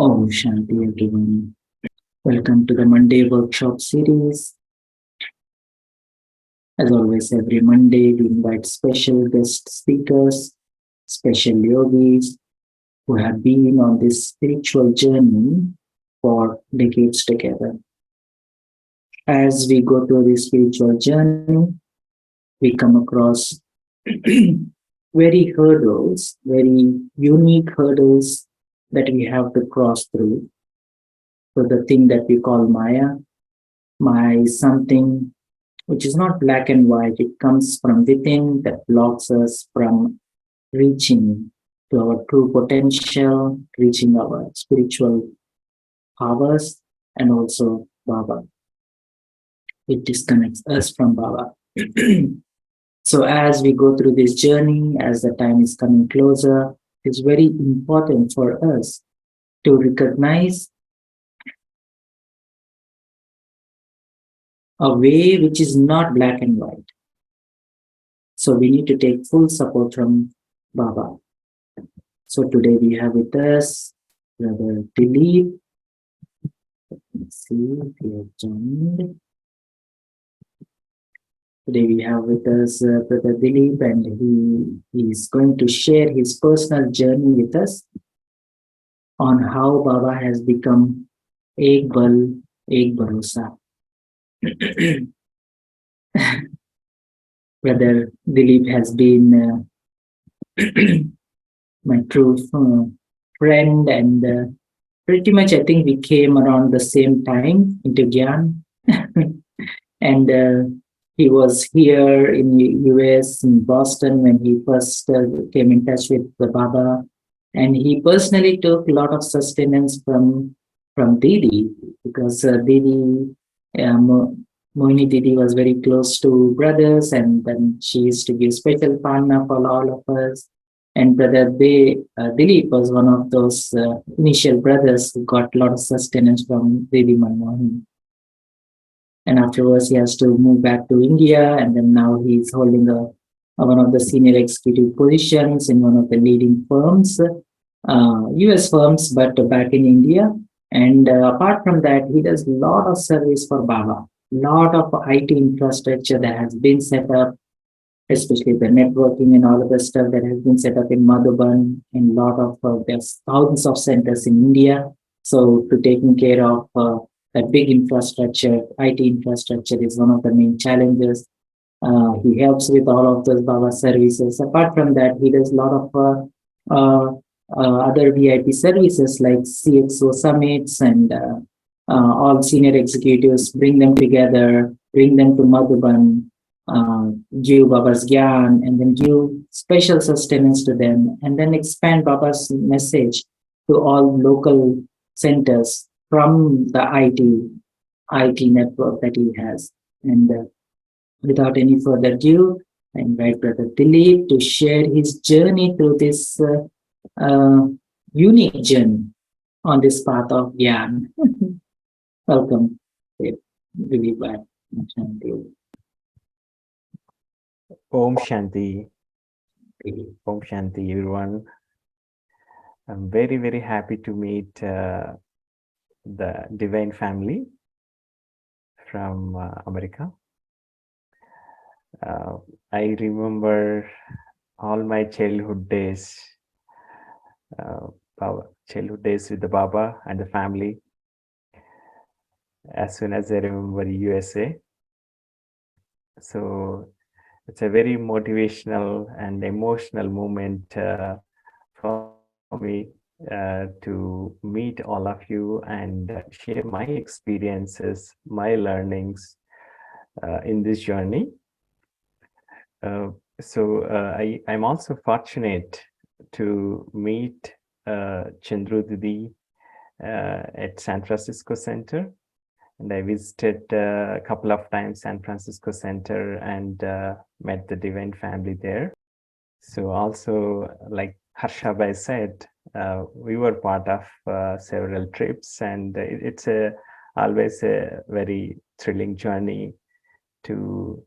Om Shanti everyone. Welcome to the Monday workshop series. As always, every Monday we invite special guest speakers, special yogis who have been on this spiritual journey for decades together. As we go through this spiritual journey, we come across very unique hurdles that we have to cross through. So the thing that we call Maya is something which is not black and white. It comes from within that blocks us from reaching to our true potential, reaching our spiritual powers, and also Baba. It disconnects us from Baba. So as we go through this journey, as the time is coming closer, it's very important for us to recognize a way which is not black and white. So we need to take full support from Baba. So today we have with us Brother Dilip. Let's see if he has joined. Today we have with us Brother Dilip, and he is going to share his personal journey with us on how Baba has become Ek Bal, Ek Bharosa. Brother Dilip has been my true friend, and pretty much I think we came around the same time into Gyan. And he was here in the US, in Boston, when he first came in touch with the Baba. And he personally took a lot of sustenance from Didi, because Didi, Mohini Didi was very close to brothers, and then she used to give special panna for all of us. And Brother Dilip was one of those initial brothers who got a lot of sustenance from Didi Mohini. And afterwards, he has to move back to India, and then now he's holding one of the senior executive positions in one of the leading firms, US firms, but back in India. And apart from that, he does a lot of service for Baba, lot of IT infrastructure that has been set up, especially the networking and all of the stuff that has been set up in Madhuban, and lot of there's thousands of centers in India. So to taking care of that big infrastructure, IT infrastructure is one of the main challenges. He helps with all of those Baba services. Apart from that, he does a lot of other VIP services like CXO summits, and all senior executives, bring them together, bring them to Madhuban, give Baba's Gyan, and then give special sustenance to them, and then expand Baba's message to all local centers from the IT network that he has. And without any further ado, I invite Brother Dilip to share his journey through this unique journey on this path of Gyan. Welcome, Dilip Bhai. Om Shanti. Om Shanti, everyone. I'm very, very happy to meet the Divine family from America. I remember all my childhood days with the Baba and the family. As soon as I remember USA. So it's a very motivational and emotional moment for me to meet all of you and share my experiences, my learnings in this journey. I'm also fortunate to meet Chandru Didi at San Francisco Center. And I visited a couple of times San Francisco Center and met the Divine family there. So also, like Harsha Bhai said, we were part of several trips, and it's always a very thrilling journey to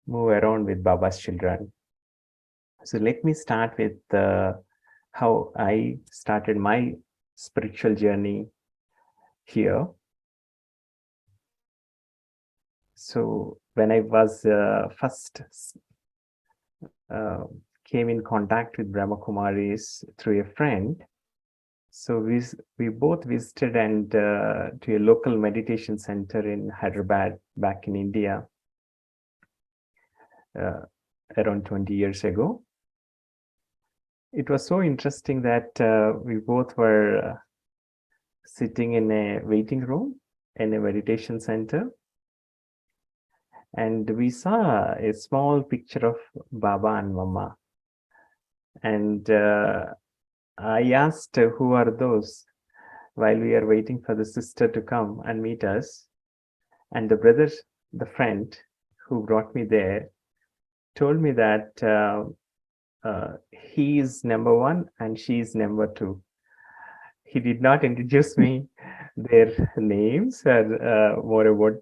move around with Baba's children. So let me start with how I started my spiritual journey here. So when I was first came in contact with Brahma Kumaris through a friend, so we both visited and to a local meditation center in Hyderabad back in India around 20 years ago. It was so interesting that we both were sitting in a waiting room in a meditation center, and we saw a small picture of Baba and Mama. And I asked who are those while we are waiting for the sister to come and meet us. And the brother, the friend who brought me there, told me that he is number one and she is number two. He did not introduce me their names or more about.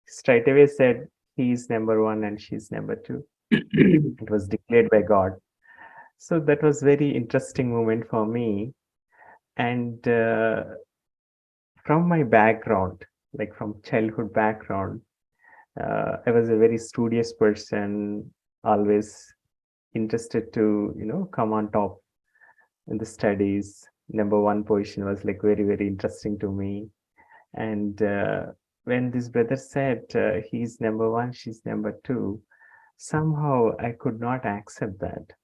Straight away said he is number one and she is number two. It was declared by God. So that was very interesting moment for me. And from my background, like from childhood background, I was a very studious person, always interested to, come on top in the studies. Number one position was like very, very interesting to me. And when this brother said he's number one, she's number two, somehow I could not accept that.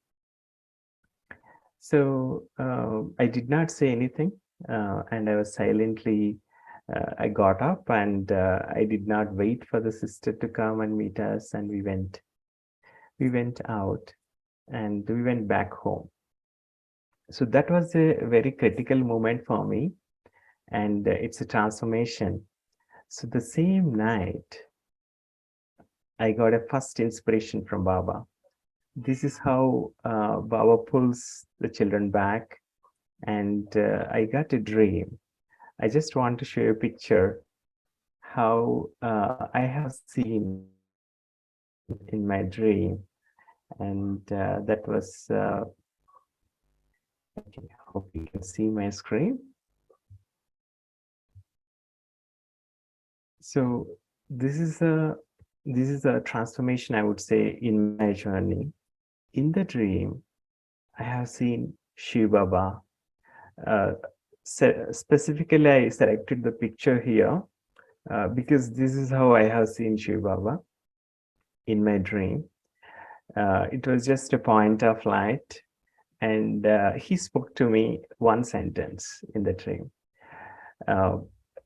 So I did not say anything, and I was silently, I got up and I did not wait for the sister to come and meet us, and we went. We went out and we went back home. So that was a very critical moment for me, and it's a transformation. So the same night, I got a first inspiration from Baba. This is how Baba pulls the children back, and I got a dream. I just want to show you a picture how I have seen in my dream, and that was. Okay, hope you can see my screen. So this is a transformation, I would say, in my journey. In the dream, I have seen Shiv Baba. Specifically, I selected the picture here because this is how I have seen Shiv Baba in my dream. It was just a point of light, and he spoke to me one sentence in the dream.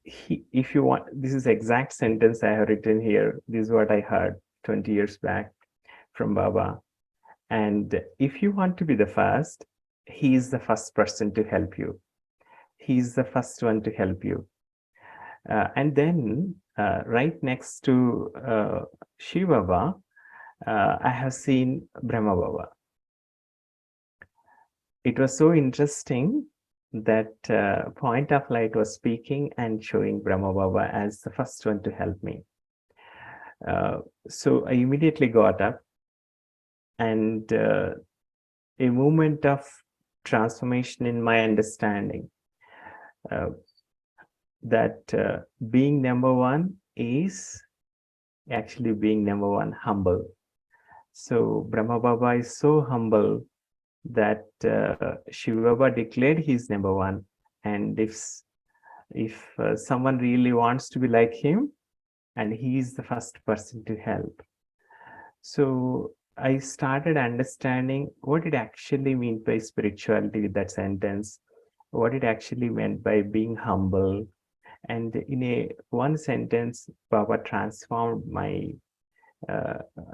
If you want, this is the exact sentence I have written here. This is what I heard 20 years back from Baba. And if you want to be the first, he is the first person to help you. He is the first one to help you. And then right next to Shiv Baba, I have seen Brahma Baba. It was so interesting that point of light was speaking and showing Brahma Baba as the first one to help me. So I immediately got up, and a moment of transformation in my understanding that being number one is actually being number one humble. So Brahma Baba is so humble that Shiva Baba declared he's number one, and if someone really wants to be like him, and he is the first person to help. So I started understanding what it actually meant by spirituality with that sentence, what it actually meant by being humble. And in one sentence, Baba transformed my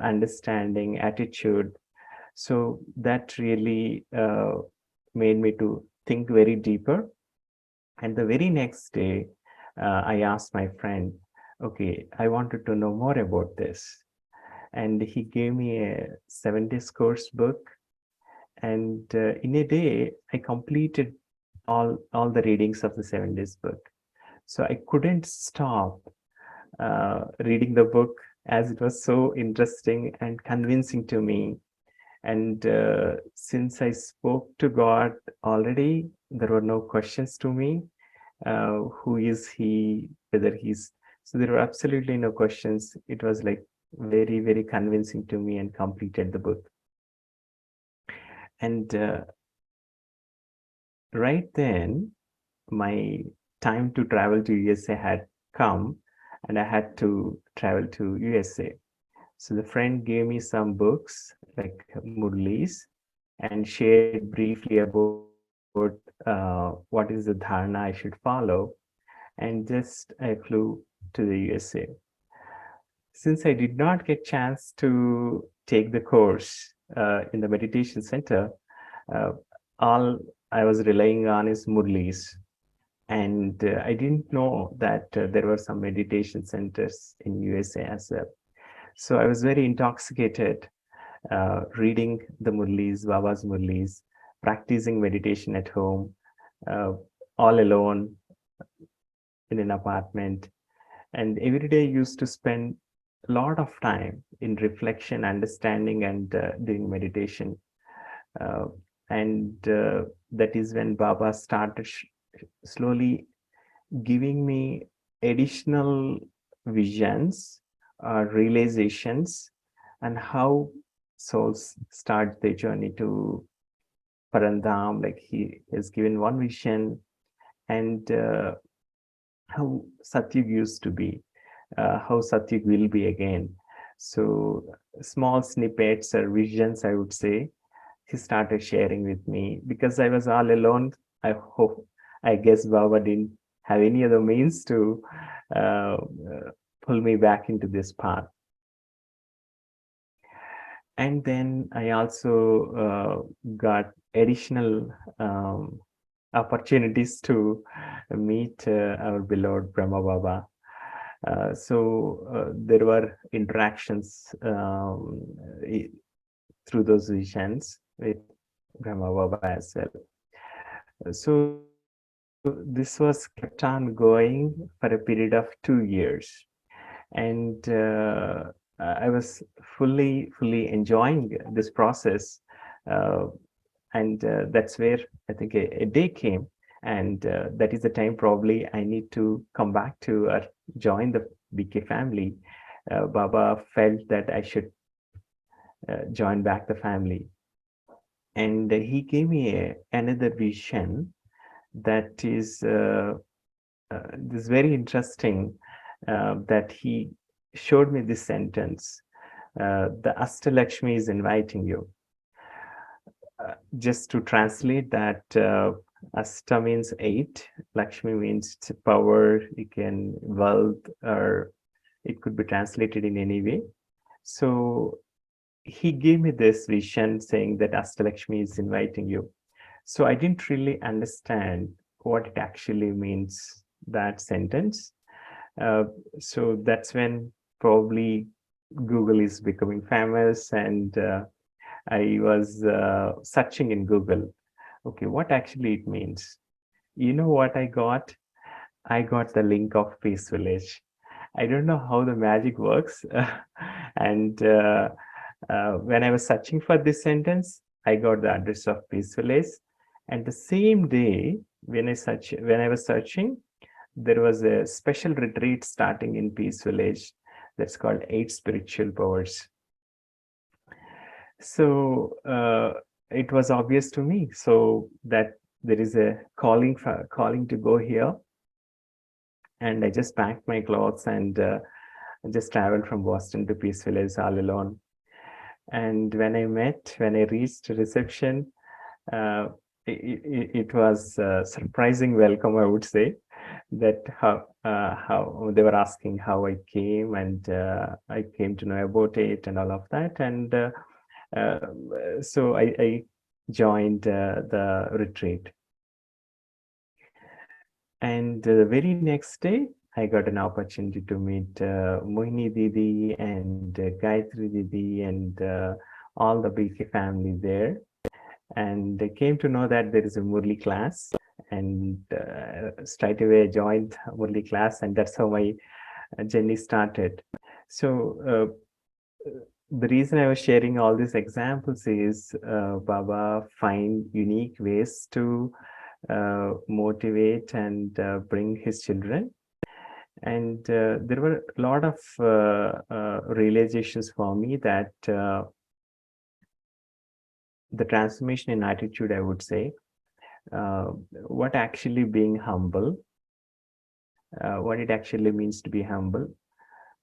understanding, attitude. So that really made me to think very deeper. And the very next day, I asked my friend, okay, I wanted to know more about this. And he gave me a 7-day course book. And in a day, I completed all the readings of the 7 days book. So I couldn't stop reading the book, as it was so interesting and convincing to me. And since I spoke to God already, there were no questions to me. Who is he? Whether he's so there were absolutely no questions. It was like very, very convincing to me and completed the book. And right then, my time to travel to USA had come, and I had to travel to USA. So the friend gave me some books like Murli's and shared briefly about what is the dharana I should follow. And just I flew to the USA. Since I did not get chance to take the course in the meditation center, uh, all I was relying on is Murli's. And I didn't know that there were some meditation centers in USA as well. So I was very intoxicated reading the Murlis, Baba's Murlis, practicing meditation at home, uh, all alone in an apartment. And every day I used to spend a lot of time in reflection, understanding, and doing meditation. Uh, and that is when Baba started slowly giving me additional visions, realizations, and how souls start their journey to Parandham. Like he has given one vision, and how Satyug used to be, how Satyug will be again. So small snippets or visions, I would say, he started sharing with me because I was all alone. I guess Baba didn't have any other means to pull me back into this path. And then I also got additional opportunities to meet our beloved Brahma Baba. So there were interactions through those visions with Brahma Baba as well. So this was kept on going for a period of 2 years. And I was fully enjoying this process. Uh, and that's where I think a day came. And that is the time probably I need to come back to or join the BK family. Baba felt that I should join back the family. And he gave me another vision that is this very interesting, that he showed me this sentence, the Astalakshmi is inviting you. Just to translate that, Asta means 8, Lakshmi means power, it can wealth, or it could be translated in any way. So he gave me this vision saying that Astalakshmi is inviting you. So I didn't really understand what it actually means, that sentence. So that's when probably Google is becoming famous, and I was searching in Google. Okay, what actually it means? You know what I got? I got the link of Peace Village. I don't know how the magic works. And when I was searching for this sentence, I got the address of Peace Village. And the same day, when I was searching, there was a special retreat starting in Peace Village that's called 8 Spiritual Powers. So it was obvious to me, so that there is a calling to go here. And I just packed my clothes and just traveled from Boston to Peace Village all alone. And when I reached reception, it was a surprising welcome, I would say, that how they were asking how I came, and I came to know about it and all of that. And so I joined the retreat. And the very next day, I got an opportunity to meet Mohini Didi and Gayatri Didi and all the BK family there. And I came to know that there is a Murli class, and straight away I joined Murli class, and that's how my journey started. So the reason I was sharing all these examples is Baba find unique ways to motivate and bring his children. And there were a lot of realizations for me that the transformation in attitude, I would say, what actually being humble, what it actually means to be humble.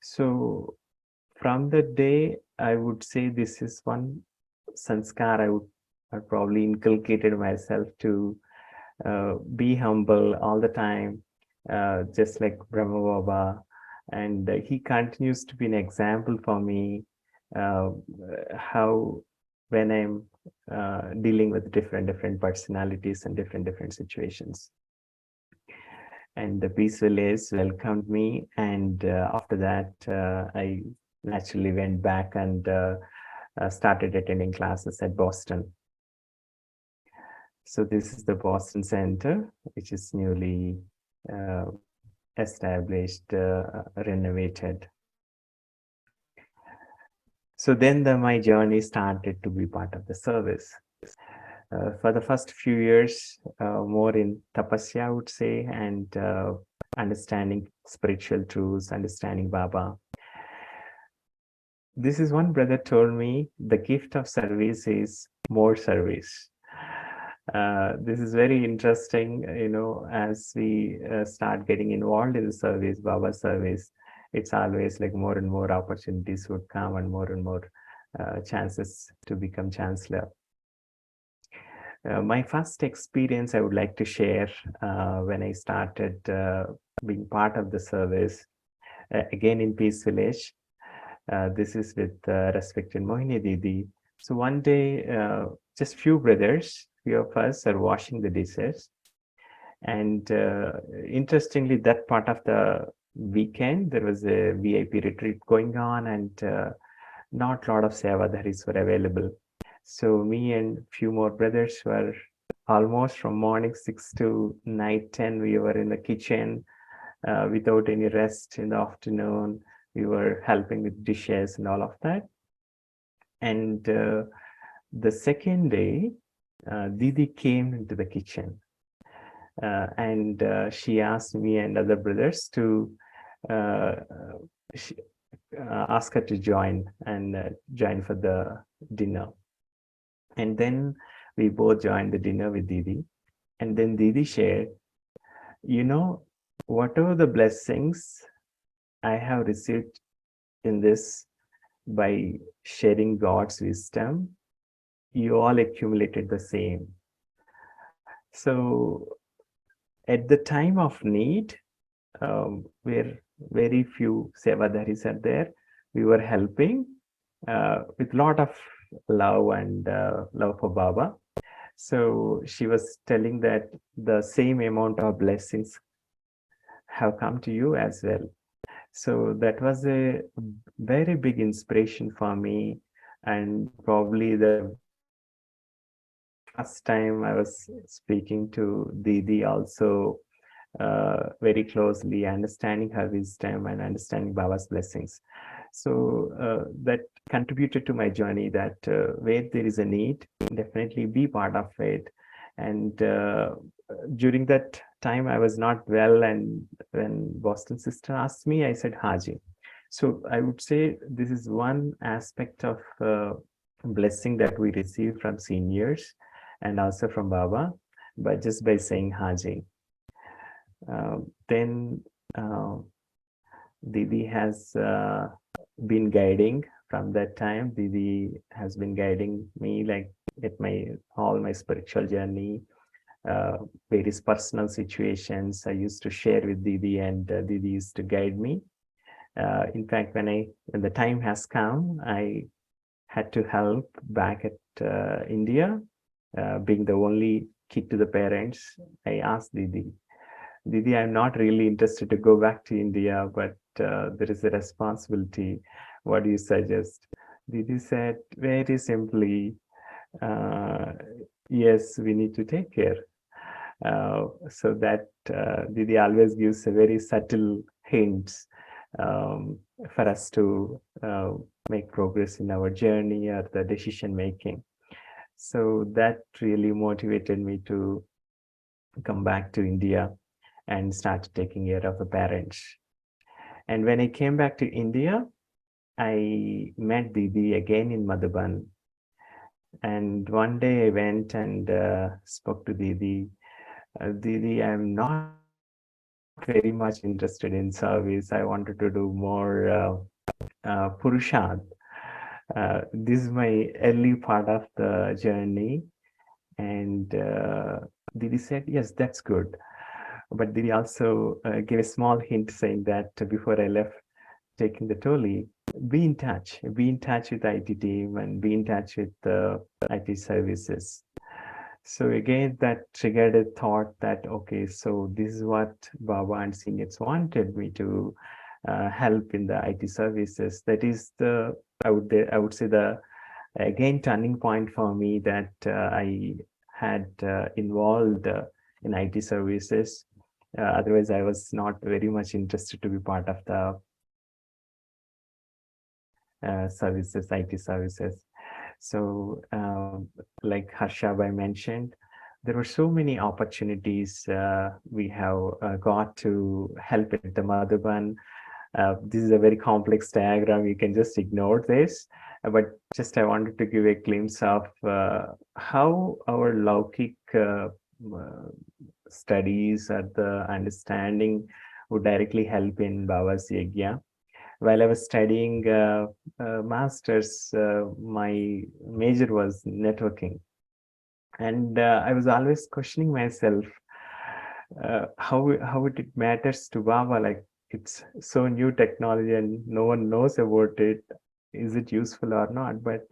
So from the day, I would say this is one sanskar I probably inculcated myself to be humble all the time, just like Brahma Baba. And he continues to be an example for me, uh, how when I'm dealing with different personalities and different situations. And the Peace Village welcomed me, and after that, I naturally went back and started attending classes at Boston. So this is the Boston Center, which is newly uh, established, renovated. So then my journey started to be part of the service. For the first few years, more in tapasya, I would say, and understanding spiritual truths, understanding Baba. This is one brother told me, the gift of service is more service. This is very interesting, as we start getting involved in the service, Baba service, it's always like more and more opportunities would come and more chances to become chancellor. My first experience I would like to share when I started being part of the service, again in Peace Village. This is with respected Mohini Didi. So one day, just few of us are washing the dishes. And interestingly, that part of the weekend, there was a VIP retreat going on, and not a lot of sevadharis were available. So me and few more brothers were almost from morning 6 to night 10, we were in the kitchen without any rest in the afternoon. We were helping with dishes and all of that. And the second day, Didi came into the kitchen and she asked me and other brothers to she, ask her to join and join for the dinner. And then we both joined the dinner with Didi. And then Didi shared, whatever the blessings I have received in this by sharing God's wisdom, you all accumulated the same. So at the time of need, where very few sevadharis are there, we were helping with a lot of love and love for Baba. So she was telling that the same amount of blessings have come to you as well. So that was a very big inspiration for me, and probably the first time I was speaking to Didi also very closely, understanding her wisdom and understanding Baba's blessings. So that contributed to my journey, that where there is a need, definitely be part of it. And during that time, I was not well. And when Boston sister asked me, I said, Haji. So I would say this is one aspect of blessing that we receive from seniors and also from Baba, but just by saying Haji. Then Didi has been guiding from that time. Didi has been guiding me like at all my spiritual journey, various personal situations I used to share with Didi, and Didi used to guide me. In fact, when the time has come, I had to help back at India, being the only kid to the parents. I asked Didi, I'm not really interested to go back to India, but there is a responsibility. What do you suggest? Didi said very simply, yes, we need to take care. So that Didi always gives a very subtle hints for us to make progress in our journey or the decision making. So that really motivated me to come back to India and start taking care of the parents. And when I came back to India, I met Didi again in Madhuban. And one day I went and spoke to Didi. Didi, I'm not very much interested in service. I wanted to do more Purusharth. This is my early part of the journey. And Didi said, yes, that's good. But Didi also gave a small hint saying that before I left taking the Toli, be in touch with the IT team and be in touch with the IT services. So again, that triggered a thought that, okay, so this is what Baba and seniors wanted me to help in the IT services. That is the, I would say the, again, turning point for me that I had involved in IT services. Otherwise, I was not very much interested to be part of the services, IT services. So like Harsha Bhai mentioned, there were so many opportunities we have got to help at the Madhuban. This is a very complex diagram. You can just ignore this. But just I wanted to give a glimpse of how our Laukik studies or the understanding would directly help in Baba's Yajna. While I was studying master's, my major was networking. And I was always questioning myself how it matters to Baba. Like, it's so new technology and no one knows about it. Is it useful or not? But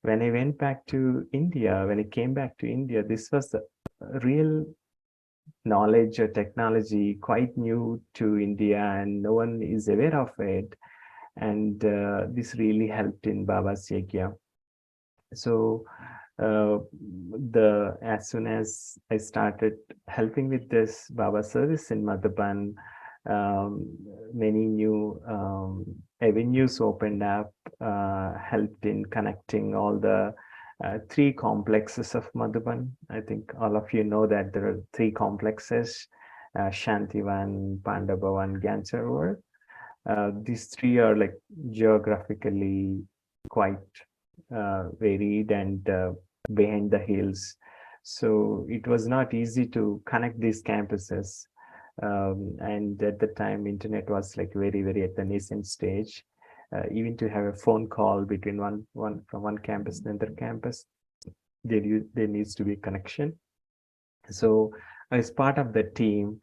when I went back to India, when I came back to India, this was the real knowledge or technology, quite new to India, and no one is aware of it. And this really helped in Baba's Yajna. So as soon as I started helping with this Baba service in Madhuban, many new avenues opened up, helped in connecting all the three complexes of Madhuban. I think all of you know that there are three complexes, Shantivan, Pandavavan, Gyancharovar. These three are like geographically quite varied and behind the hills. So it was not easy to connect these campuses. And at the time, internet was like very, very at the nascent stage. Even to have a phone call between one from one campus to another campus, there needs to be a connection. So I was part of the team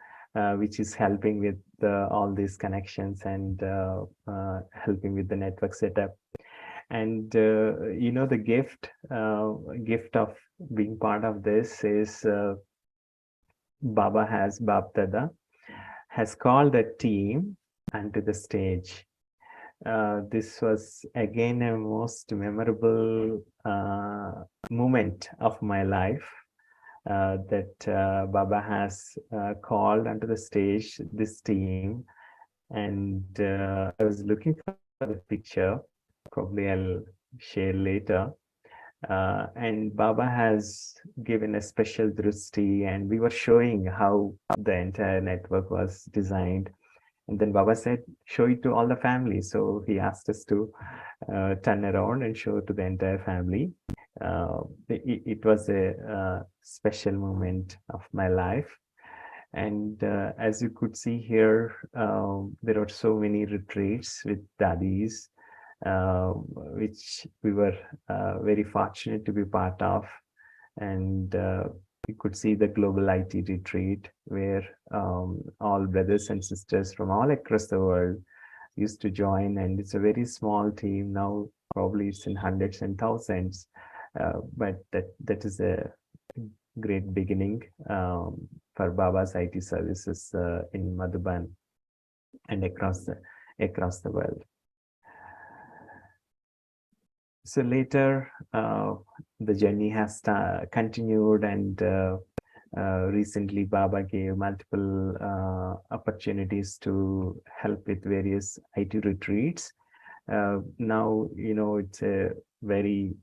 which is helping with all these connections and helping with the network setup. And the gift of being part of this is Bapdada has called a team onto the stage. This was again a most memorable moment of my life. That Baba has called onto the stage this team, and I was looking for the picture. Probably I'll share later. And Baba has given a special drusti, and we were showing how the entire network was designed. And then Baba said, show it to all the family. So he asked us to turn around and show it to the entire family. It was a special moment of my life. And as you could see here, there are so many retreats with daddies, which we were very fortunate to be part of. And you could see the global IT retreat where all brothers and sisters from all across the world used to join. And it's a very small team now, probably it's in hundreds and thousands. But that is a great beginning for Baba's IT services in Madhuban and across the world. So later, the journey has continued, and Recently, Baba gave multiple opportunities to help with various IT retreats. Now, it's a very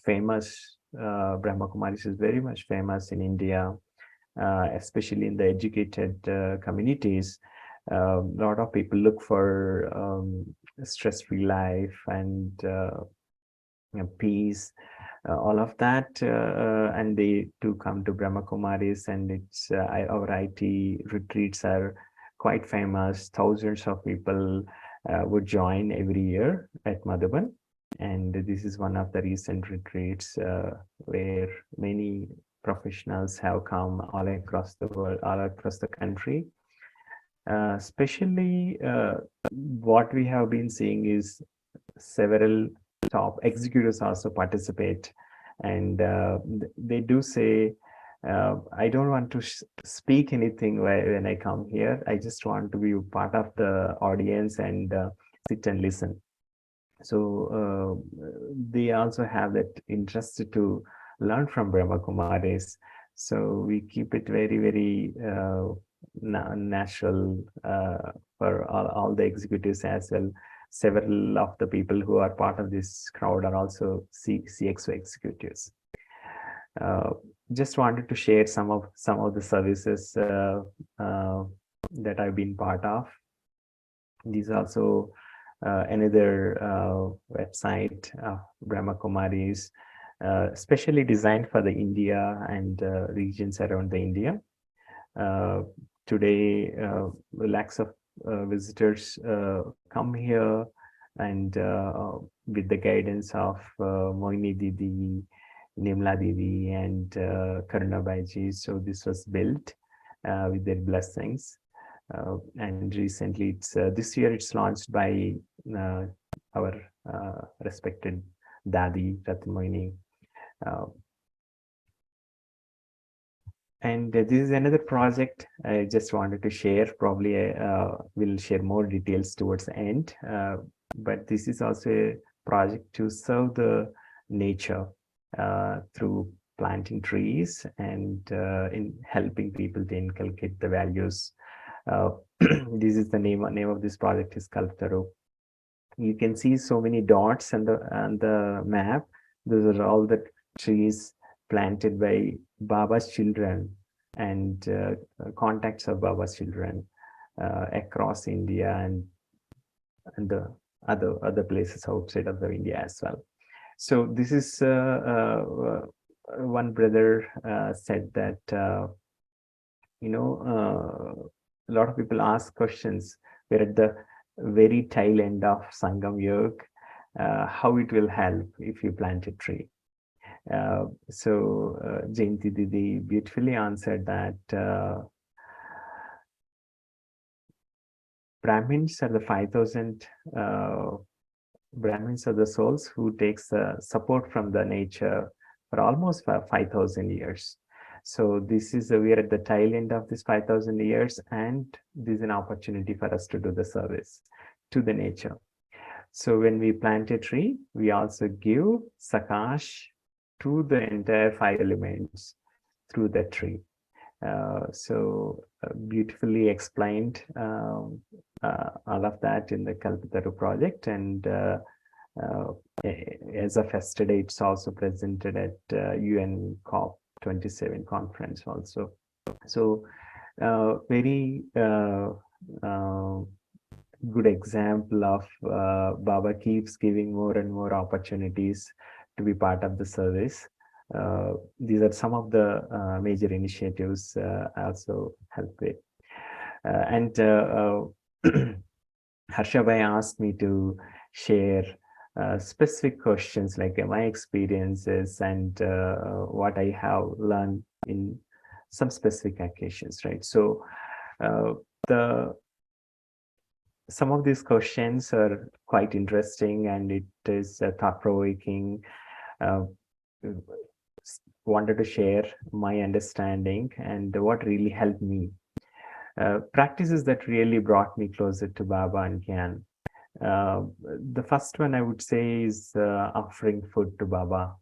famous, Brahma Kumaris is very much famous in India, especially in the educated communities. A lot of people look for stress-free life and peace, all of that, and they do come to Brahma Kumaris, and our IT retreats are quite famous. Thousands of people would join every year at Madhuban, and this is one of the recent retreats where many professionals have come all across the world, all across the country. Especially what we have been seeing is several top executives also participate, and they do say, I don't want to speak anything when I come here. I just want to be part of the audience and sit and listen. So they also have that interest to learn from Brahma Kumaris. So we keep it very, very natural for all the executives as well. Several of the people who are part of this crowd are also CXO executives. Just wanted to share some of the services that I've been part of. These also another website of Brahma Kumaris, specially designed for the India and regions around the India. Today, lakhs of visitors come here, and with the guidance of Mohini Didi, Nimla Didi, and Karuna Baiji. So this was built with their blessings. And recently, this year it's launched by our respected Dadi Ratnamohini. And this is another project I just wanted to share. Probably we'll share more details towards the end. But this is also a project to serve the nature through planting trees and in helping people to inculcate the values. This is the name of this project is Kalptaru. You can see so many dots on the map. Those are all the trees planted by Baba's children and contacts of Baba's children across India and the other places outside of the India as well. So this is one brother said that a lot of people ask questions. We're at the very tail end of Sangam Yog, how it will help if you plant a tree. So Jayanti Didi beautifully answered that Brahmins are the 5,000 Brahmins are the souls who takes support from the nature for almost 5,000 years. So this is we are at the tail end of this 5,000 years, and this is an opportunity for us to do the service to the nature. So when we plant a tree, we also give sakash to the entire 5 elements through the tree. So beautifully explained all of that in the Kalpataru project, and as of yesterday, it's also presented at UN COP27 conference also. So very good example of Baba keeps giving more and more opportunities to be part of the service. These are some of the major initiatives I also help with. And Harsha Bhai asked me to share specific questions like my experiences and what I have learned in some specific occasions, right? So some of these questions are quite interesting, and it is thought-provoking. Wanted to share my understanding and what really helped me. Practices that really brought me closer to Baba and Gyan. The first one I would say is offering food to Baba.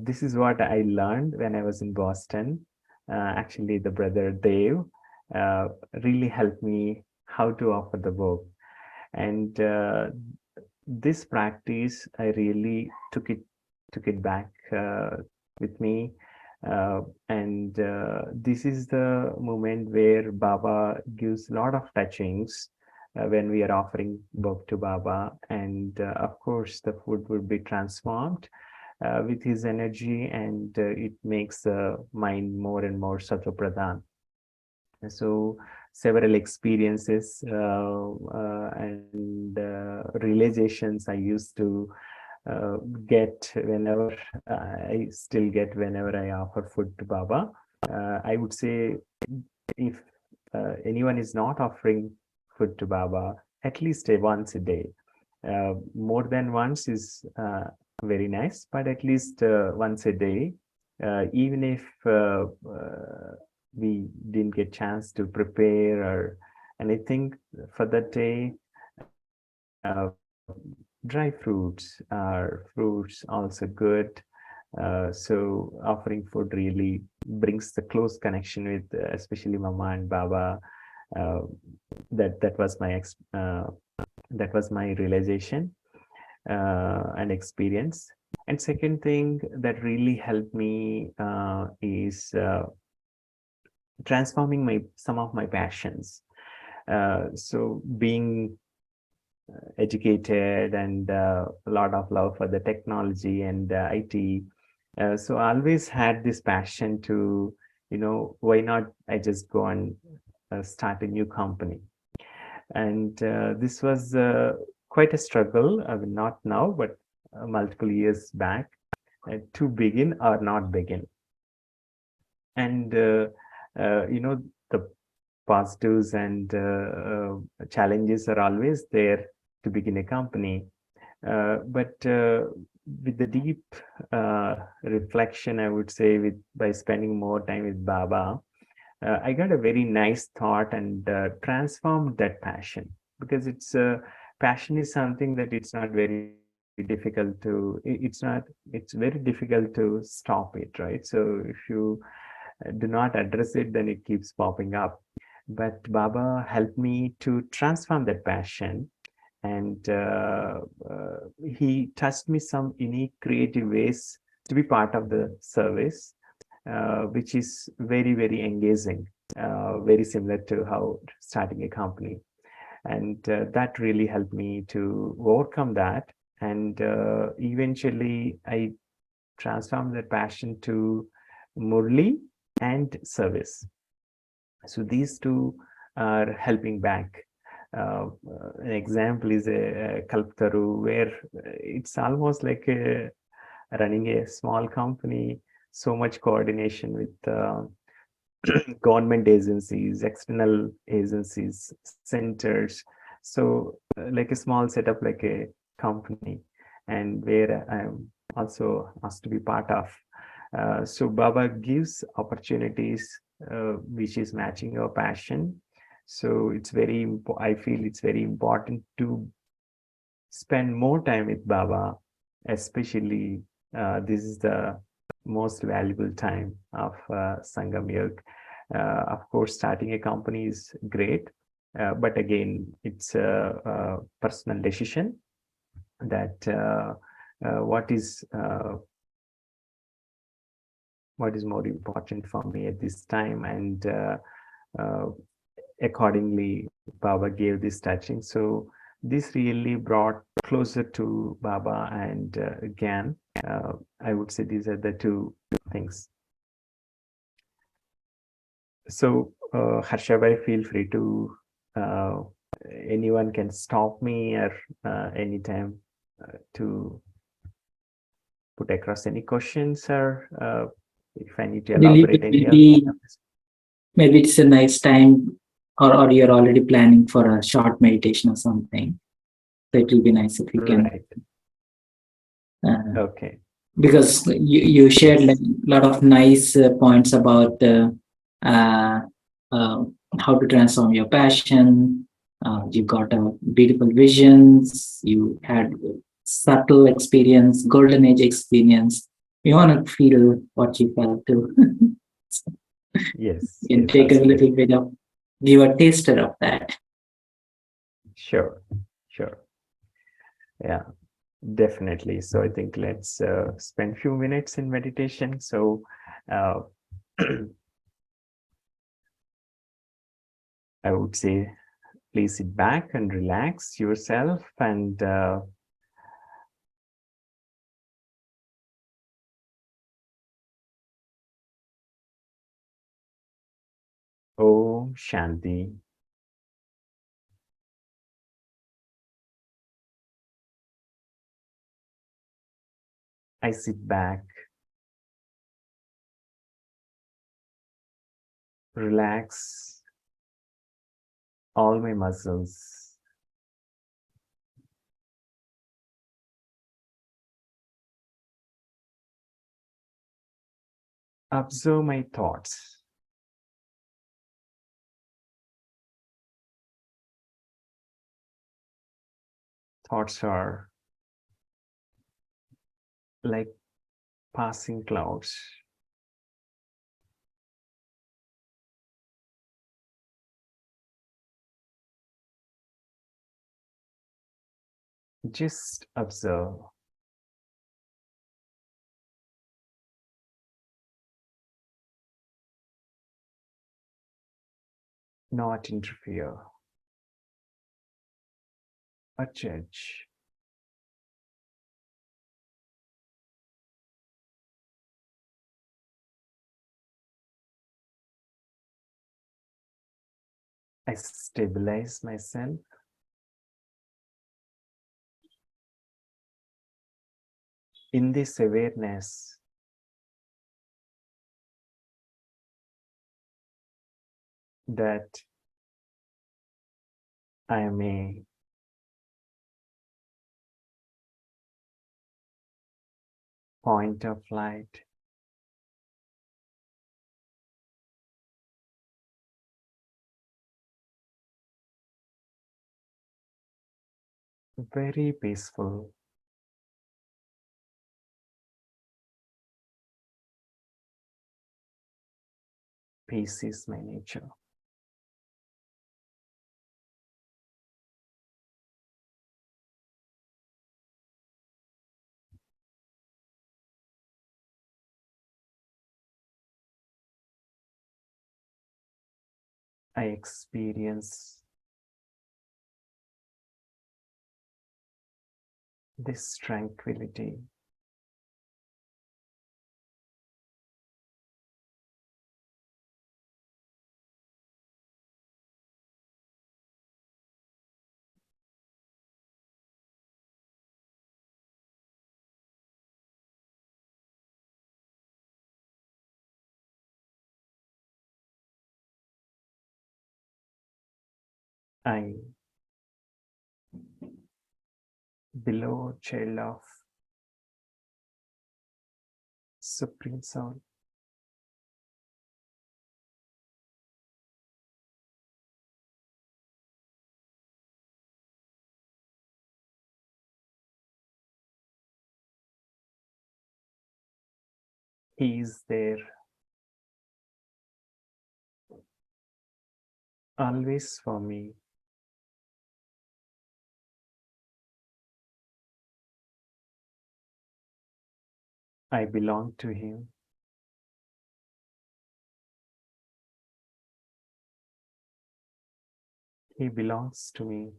This is what I learned when I was in Boston. Actually, the brother Dave uh, really helped me how to offer the book. And this practice, I really took it back with me. And this is the moment where Baba gives a lot of touchings when we are offering book to Baba. And of course, the food would be transformed with his energy, and it makes the mind more and more sattva pradhan. So several experiences and realizations I used to uh, get whenever I still get whenever I offer food to Baba. I would say if anyone is not offering food to Baba, at least once a day. More than once is very nice, but at least once a day, even if we didn't get chance to prepare or anything for that day, dry fruits are fruits also good. So offering food really brings the close connection with especially Mama and Baba. Uh, that was that was my realization and experience. And second thing that really helped me is transforming my some of my passions. So being educated and a lot of love for the technology and IT. So I always had this passion to, why not I just go and start a new company. And this was quite a struggle, I mean, not now, but multiple years back, to begin or not begin. And, the positives and challenges are always there to begin a company. But with the deep reflection, I would say, by spending more time with Baba, I got a very nice thought and transformed that passion, because passion is something that it's not very difficult to it's very difficult to stop it, right? So if you do not address it, then it keeps popping up. But Baba helped me to transform that passion, and he touched me some unique creative ways to be part of the service, which is very, very engaging, very similar to how starting a company. And that really helped me to overcome that. And eventually, I transformed that passion to Murli and service. So these two are helping back. An example is a Kalptaru, where it's almost like running a small company, so much coordination with government agencies, external agencies, centers. So like a small setup, like a company, and where I'm also asked to be part of. So Baba gives opportunities which is matching your passion. So I feel it's very important to spend more time with Baba, especially this is the most valuable time of Sangam Yug. Of course, starting a company is great, but again, it's a personal decision that what is more important for me at this time, and uh, accordingly, Baba gave this touching. So this really brought closer to Baba and Gyan. I would say these are the two things. So Harsha bhai, feel free to, anyone can stop me or anytime to put across any questions, or if I need to elaborate any other. Maybe it's a nice time, or you're already planning for a short meditation or something. So it will be nice if we can. Right. Okay. Because you shared like a lot of nice points about uh, how to transform your passion. You got a beautiful visions. You had subtle experience, golden age experience. You want to feel what you felt too. Yes, You can yes, take a absolutely. little bit of, give a taster of that. Sure, sure. Yeah, definitely. So I think let's spend few minutes in meditation. So uh, I would say, please sit back and relax yourself and Om Shanti. I sit back, relax all my muscles. Observe my thoughts. Thoughts are like passing clouds. Just observe. Not interfere or judge. I stabilize myself in this awareness that I am a point of light. Very peaceful. Peace is my nature. I experience this tranquility. I, beloved child of Supreme Soul, He is there always for me. I belong to Him. He belongs to me.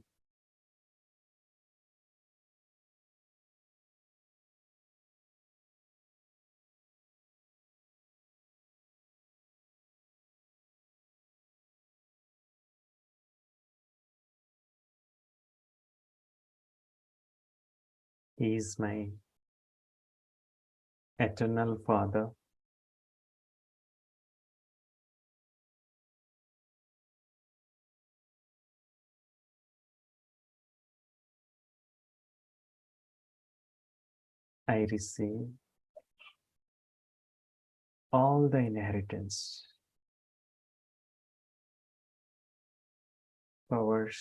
He is my eternal Father. I receive all the inheritance, powers,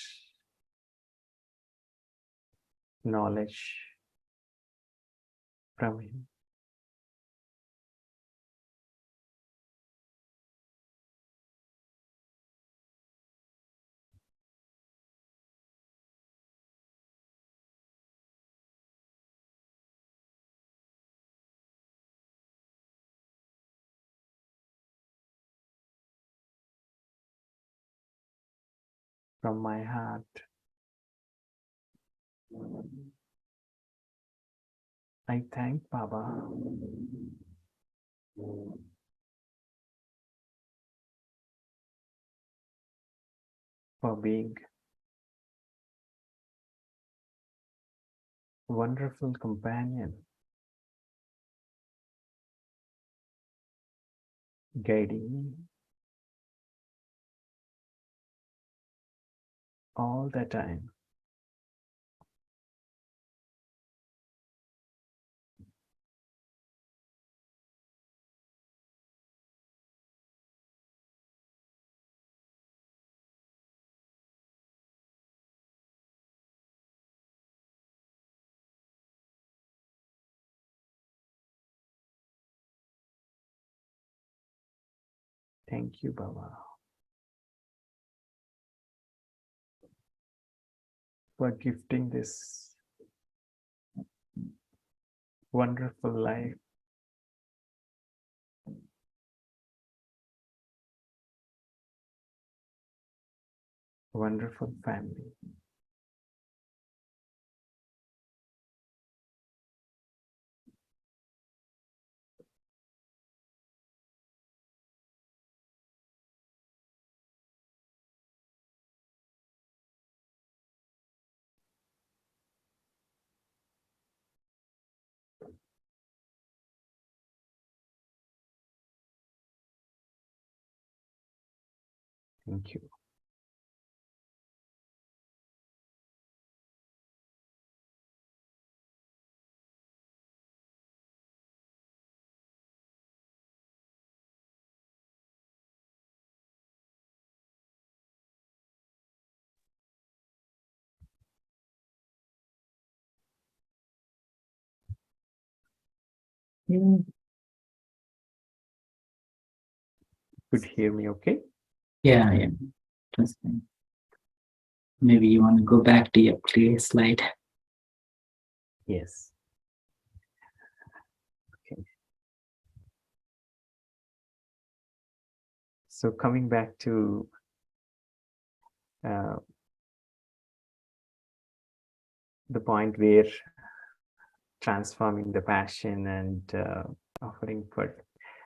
knowledge from Him. from my heart. I thank Baba for being a wonderful companion, guiding me all the time. Thank you, Baba, for gifting this wonderful life, wonderful family. Thank you. Yeah, Could hear me okay? yeah. Interesting. Maybe you want to go back to your previous slide. Yes. Okay. So coming back to the point where transforming the passion and offering for.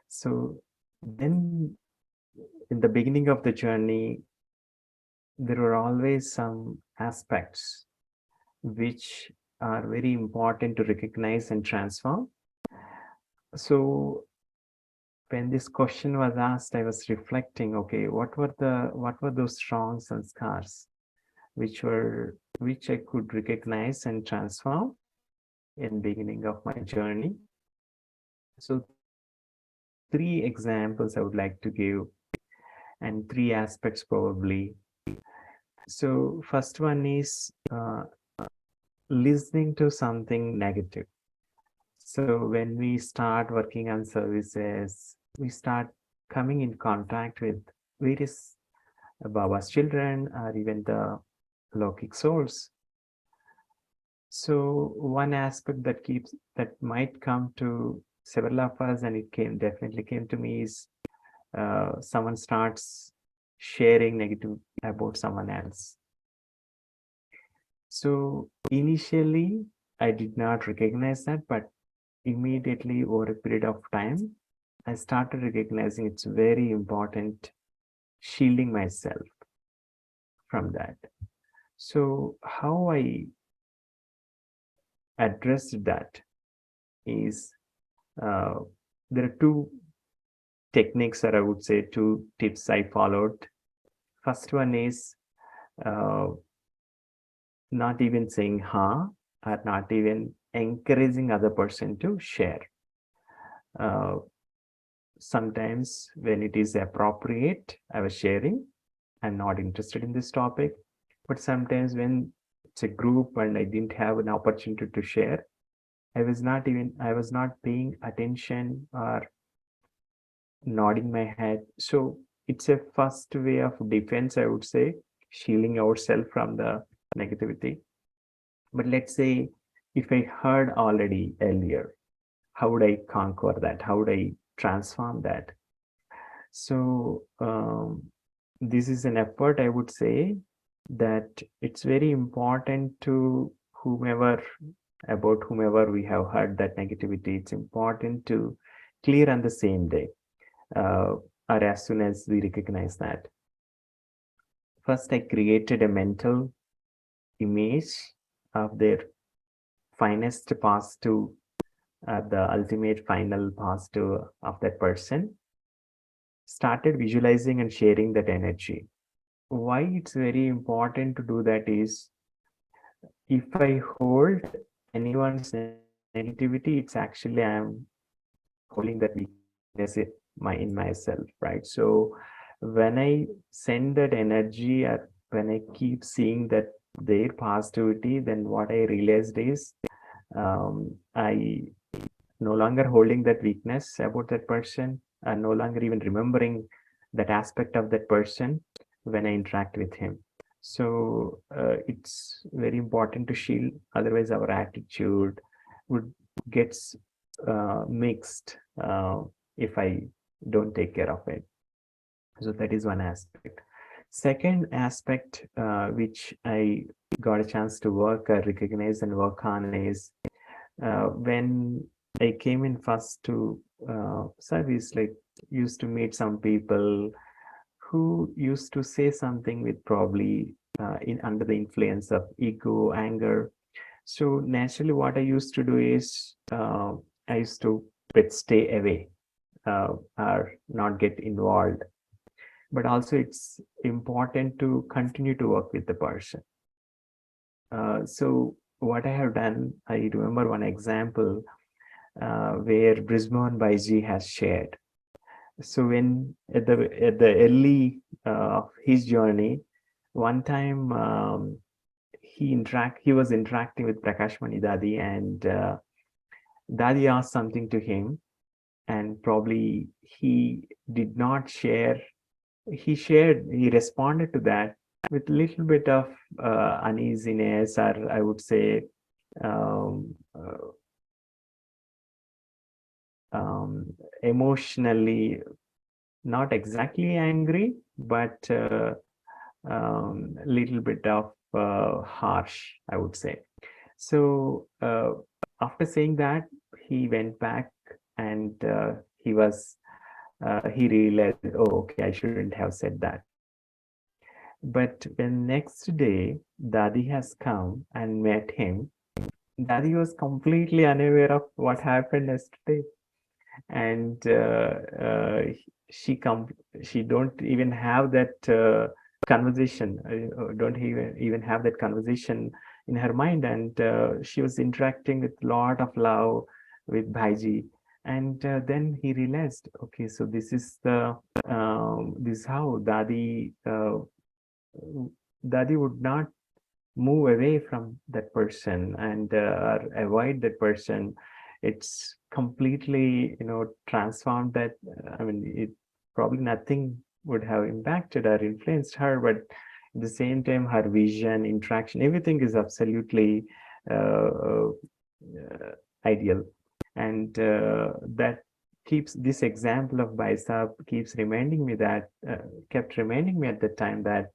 So then in the beginning of the journey, there were always some aspects which are very important to recognize and transform. So when this question was asked, I was reflecting, okay, what were those strong sanskars which I could recognize and transform in beginning of my journey. So 3 examples I would like to give, and 3 aspects probably. So first one is listening to something negative. So when we start working on services, we start coming in contact with various Baba's children or even the Lokik souls. So one aspect that might come to several of us, and it definitely came to me, is someone starts sharing negative about someone else. So initially, I did not recognize that, but immediately over a period of time, I started recognizing it's very important shielding myself from that. So how I addressed that is there are 2 techniques, or I would say 2 tips I followed. First one is not even saying ha, or not even encouraging other person to share. Sometimes when it is appropriate, I was sharing, I'm not interested in this topic. But sometimes when it's a group and I didn't have an opportunity to share, I was not paying attention or nodding my head. So it's a first way of defense, I would say, shielding ourselves from the negativity. But let's say if I heard already earlier, how would I conquer that? How would I transform that? So this is an effort, I would say, that it's very important to whomever we have heard that negativity, it's important to clear on the same day, uh, or as soon as we recognize that. First, I created a mental image of their finest positive, the ultimate final positive of that person. Started visualizing and sharing that energy. Why it's very important to do that is, if I hold anyone's negativity, it's actually I'm holding that weakness in myself, right? So when I send that energy, or when I keep seeing that their positivity, then what I realized is, I no longer holding that weakness about that person, and no longer even remembering that aspect of that person when I interact with him. So it's very important to shield, otherwise our attitude would gets mixed if I don't take care of it. So that is one aspect. Second aspect, which I got a chance to work, recognize and work on is, when I came in first to service, like, used to meet some people who used to say something with probably in under the influence of ego, anger. So naturally, what I used to do is, I used to stay away, or not get involved. But also, it's important to continue to work with the person. So what I have done, I remember one example where Brisbane Baiji has shared. So when at the early of his journey, one time he was interacting with Prakashmani Dadi, and Dadi asked something to him, and probably he did not share. He responded to that with a little bit of uneasiness, or I would say um, uh, um, emotionally not exactly angry, but a little bit of harsh, I would say. So after saying that, he went back, and he realized, oh, okay, I shouldn't have said that. But when next day Dadi has come and met him, Dadi was completely unaware of what happened yesterday, and she come she don't even have that conversation, don't even have that conversation in her mind, and she was interacting with lot of love with Bhaiji. And then he realized, okay, so this is how Dadi would not move away from that person, and or avoid that person. It's completely, transformed that. I mean, it probably nothing would have impacted or influenced her, but at the same time, her vision, interaction, everything is absolutely uh, uh, ideal. And that keeps this example of Baisab keeps reminding me that kept reminding me at the time that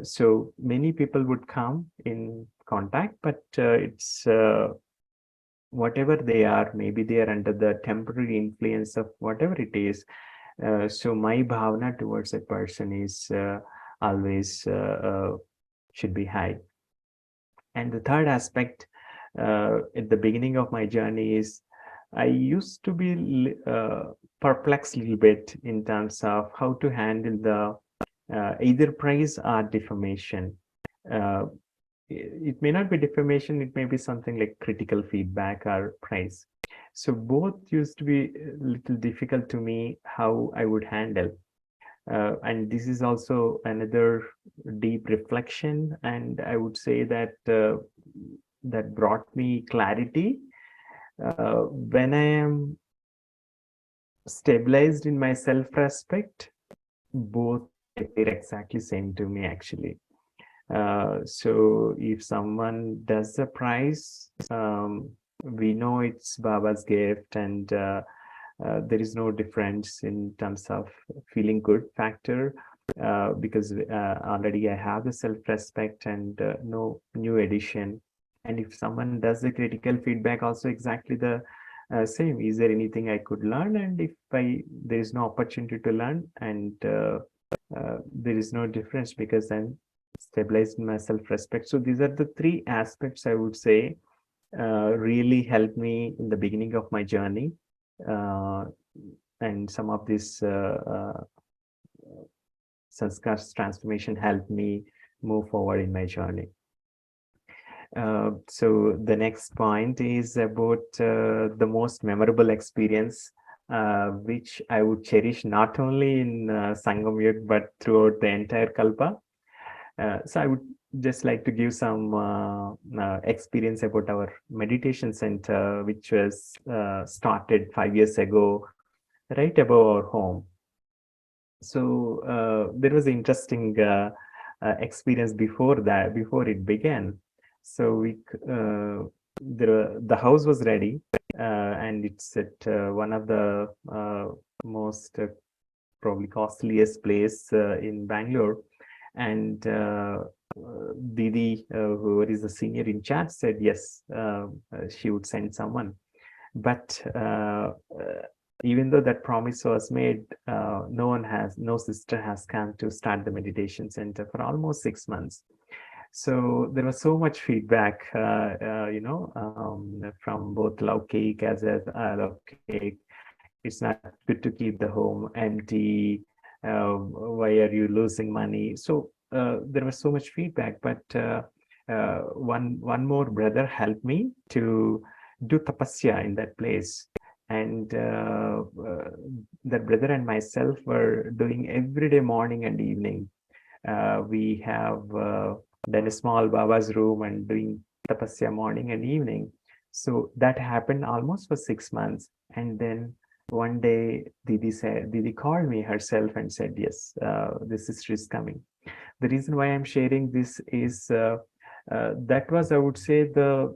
so many people would come in contact, but it's whatever they are, maybe they are under the temporary influence of whatever it is. So my bhavana towards a person is always should be high. And the third aspect at the beginning of my journey is, I used to be perplexed a little bit in terms of how to handle the either praise or defamation. Uh, it may not be defamation, it may be something like critical feedback or praise. So both used to be a little difficult to me how I would handle. And this is also another deep reflection, and I would say that that brought me clarity. When I am stabilized in my self-respect, both appear exactly same to me, actually. So if someone does the price, we know it's Baba's gift, and there is no difference in terms of feeling good factor. because already I have the self-respect and no new addition. And if someone does the critical feedback, also exactly the same. Is there anything I could learn? And if there is no opportunity to learn, and there is no difference, because I'm stabilized in my self-respect. So these are the three aspects I would say really helped me in the beginning of my journey. Uh, and some of this sanskars transformation helped me move forward in my journey. So the next point is about the most memorable experience, which I would cherish not only in Sangam Yug, but throughout the entire Kalpa. So I would just like to give some experience about our meditation center, which was started 5 years ago, right above our home. So there was an interesting experience before that, before it began. So the house was ready, and it's at one of the most probably costliest place in Bangalore. And Didi, whoever is the senior in charge, said yes, she would send someone. But even though that promise was made, no sister has come to start the meditation center for almost 6 months. So there was so much feedback, from both Laukik as Alaukik. It's not good to keep the home empty. Why are you losing money? So there was so much feedback, but one more brother helped me to do tapasya in that place. And that brother and myself were doing every day, morning and evening. We have done a small Baba's room and doing tapasya morning and evening. So that happened almost for 6 months. And then one day Didi called me herself and said, yes, the sister is coming. The reason why I'm sharing this is that was, I would say, the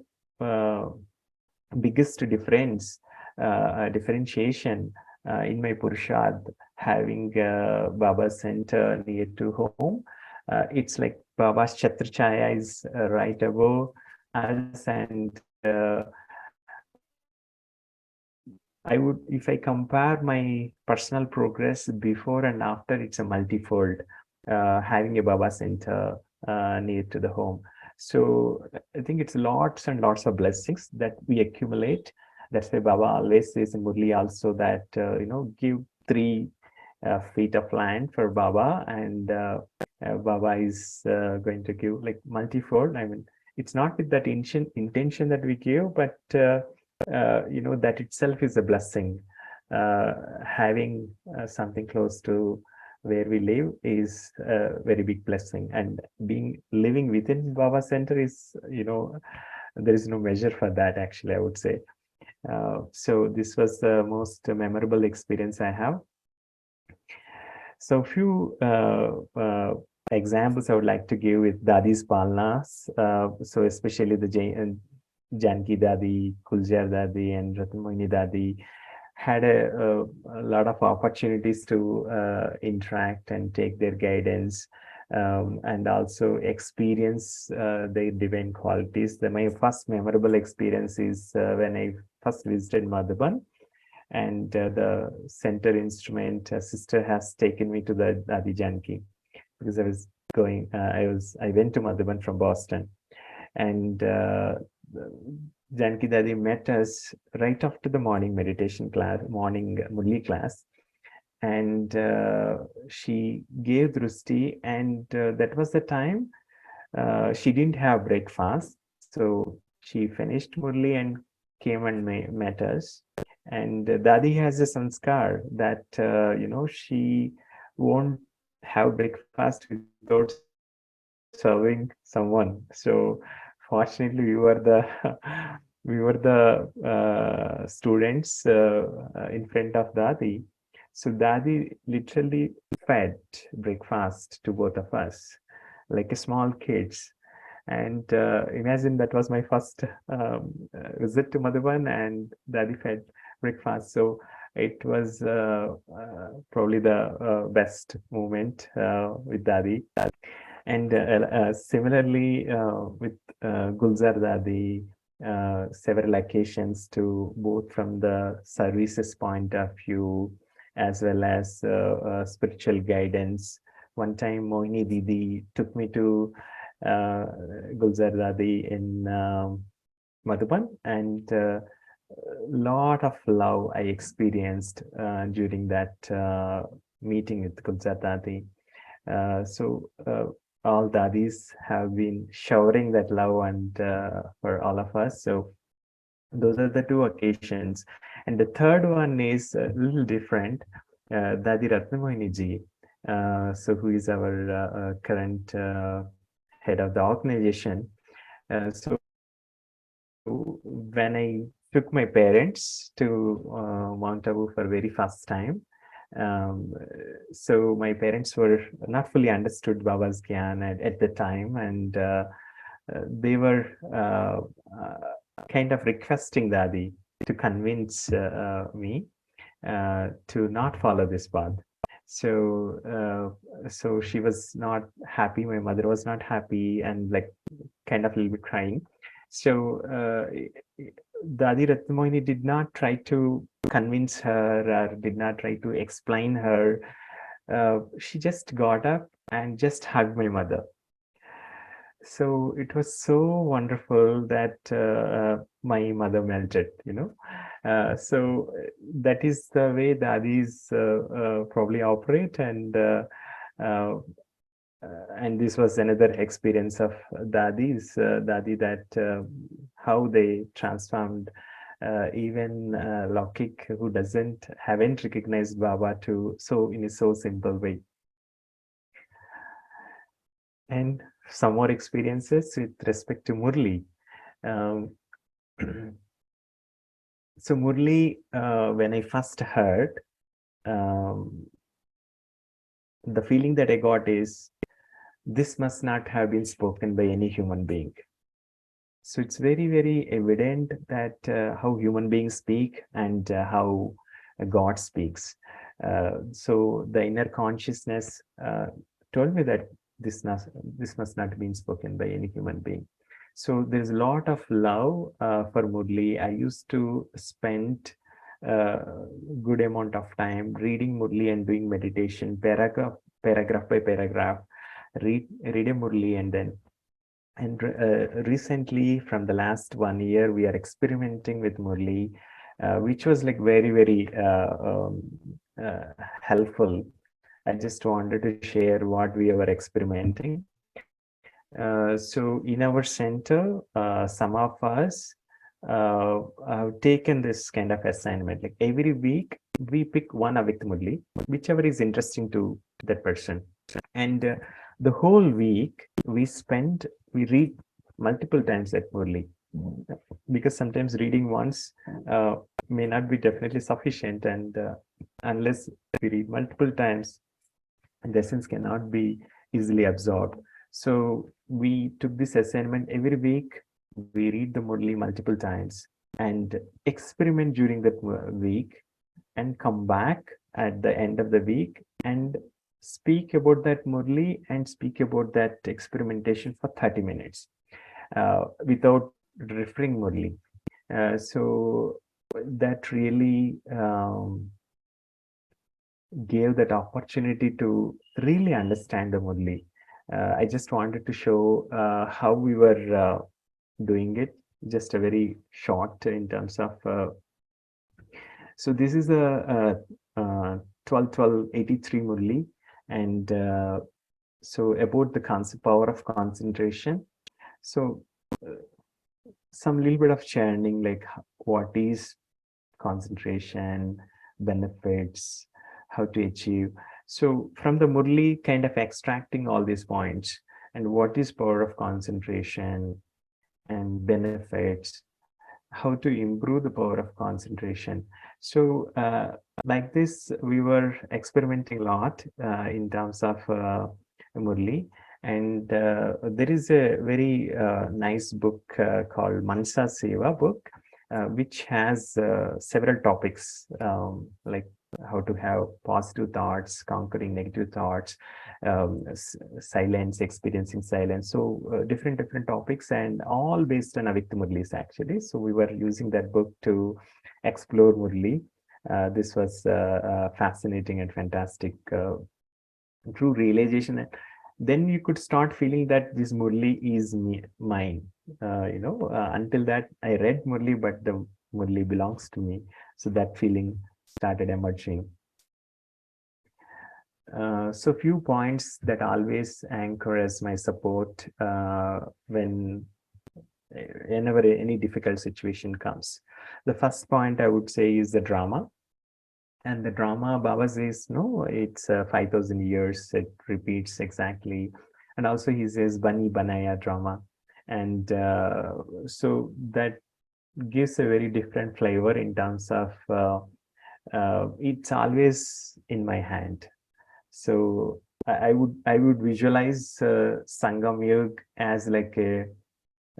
biggest differentiation in my Purushad, having Baba center near to home. It's like Baba's Chhatrachaya is right above us, and I would, if I compare my personal progress before and after, it's a multifold, having a Baba center near to the home. So I think it's lots and lots of blessings that we accumulate. That's why Baba always says in Murli also that, give 3 feet of land for Baba, and Baba is going to give like multifold. I mean, it's not with that intention that we give, but that itself is a blessing. Having something close to where we live is a very big blessing, and living within Baba Center is, there is no measure for that, actually, I would say. So this was the most memorable experience I have. So few examples I would like to give with Dadi's Palnas. So especially the Janki Dadi, Kuljar Dadi, and Mohini Dadi had a lot of opportunities to interact and take their guidance, and also experience their divine qualities. My first memorable experience is when I first visited Madhuban, and the center instrument sister has taken me to the Dadi Janki, because I was going, I went to Madhuban from Boston, and Janki Dadi met us right after the morning meditation class, morning Murli class, and she gave Drusti, and that was the time she didn't have breakfast, so she finished Murli and came and met us. And Dadi has a sanskar that she won't have breakfast without serving someone. So fortunately, we were the students in front of Dadi. So Dadi literally fed breakfast to both of us, like a small kids. And imagine that was my first visit to Madhuban, and Dadi fed breakfast. So it was probably the best moment with Dadi. And similarly, with Gulzar Dadi, several occasions to both from the services point of view as well as spiritual guidance. One time, Mohini Didi took me to Gulzar Dadi in Madhuban, and lot of love I experienced during that meeting with Gulzar Dadi. So all dadis have been showering that love and for all of us. So those are the two occasions. And the third one is a little different. Dadi Ratnamohini ji, so who is our current head of the organization. So when I took my parents to Mount Abu for very first time, um, so my parents were not fully understood Baba's Gyan at the time, and they were kind of requesting Dadi to convince me to not follow this path. So she was not happy. My mother was not happy, and like kind of a little bit crying. So Dadi Ratnamohini did not try to convince her or did not try to explain her. She just got up and just hugged my mother. So it was so wonderful that my mother melted. So that is the way dadis probably operate, and this was another experience of dadi that how they transformed even Laukik, who haven't recognized Baba in a so simple way. And some more experiences with respect to Murli. So Murli, when I first heard, the feeling that I got is, this must not have been spoken by any human being. So it's very, very evident that how human beings speak and how God speaks. So the inner consciousness told me that this must not have been spoken by any human being. So there's a lot of love for Murli. I used to spend good amount of time reading Murli and doing meditation, paragraph by paragraph, read a Murli, and recently, from the last 1 year, we are experimenting with Murli, which was like very, very helpful. I just wanted to share what we were experimenting. So in our center, some of us have taken this kind of assignment. Like every week, we pick one Avyakt Murli, whichever is interesting to that person. And the whole week, we read multiple times that Murli, because sometimes reading once may not be definitely sufficient, and unless we read multiple times, the essence cannot be easily absorbed. So we took this assignment every week. We read the Murli multiple times and experiment during that week, and come back at the end of the week and speak about that Murli and speak about that experimentation for 30 minutes without referring Murli. So that really gave that opportunity to really understand the Murli. I just wanted to show how we were doing it, just a very short in terms of. So this is a 12-12-83 Murli, and so about the concept power of concentration. So some little bit of churning, like what is concentration, benefits, how to achieve. So from the Murli, kind of extracting all these points, and what is power of concentration and benefits, how to improve the power of concentration. So like this, we were experimenting a lot in terms of Murli. And there is a very nice book called Mansa Seva book. which has several topics, like how to have positive thoughts, conquering negative thoughts, silence, experiencing silence. So different topics, and all based on Avyakta Murlis actually. So we were using that book to explore Murli. This was fascinating and fantastic, true realization. And then you could start feeling that this Murli is mine. Until that I read Murli, but the Murli belongs to me. So that feeling started emerging. So few points that always anchor as my support whenever any difficult situation comes. The first point I would say is the drama. And the drama, Baba says, no, it's 5,000 years, it repeats exactly. And also he says, Bani Banaya drama. And so that gives a very different flavor in terms of it's always in my hand. So I would visualize Sangam Yug as like a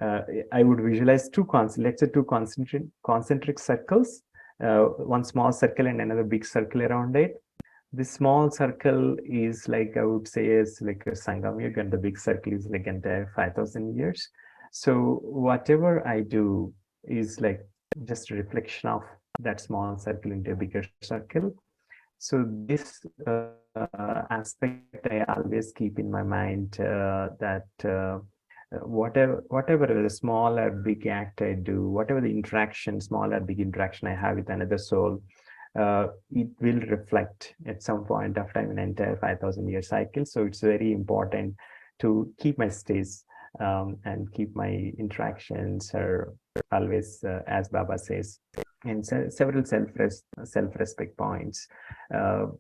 I would visualize let's say two concentric circles, one small circle and another big circle around it. The small circle is like, I would say, is like a Sangam Yug, and the big circle is like entire 5,000 years. So whatever I do is like just a reflection of that small circle into a bigger circle. So this aspect I always keep in my mind, that whatever the small or big act I do, whatever the interaction, small or big interaction I have with another soul, it will reflect at some point of time an entire 5,000 year cycle. So it's very important to keep my stays and keep my interactions are always, as Baba says, and several self-respect points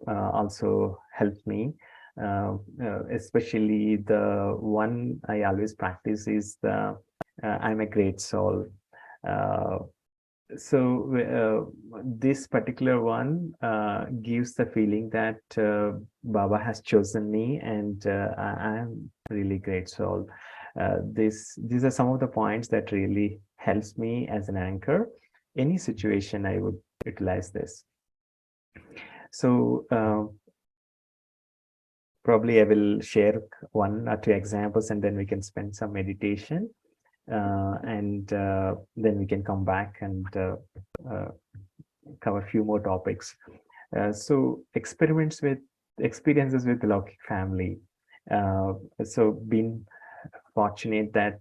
also helped me. Especially the one I always practice is the I'm a great soul. This particular one gives the feeling that Baba has chosen me, and I am really great soul. These are some of the points that really helps me as an anchor. Any situation I would utilize this. So probably I will share one or two examples, and then we can spend some meditation, and then we can come back and cover a few more topics. So experiences with the Lokik family. So been fortunate that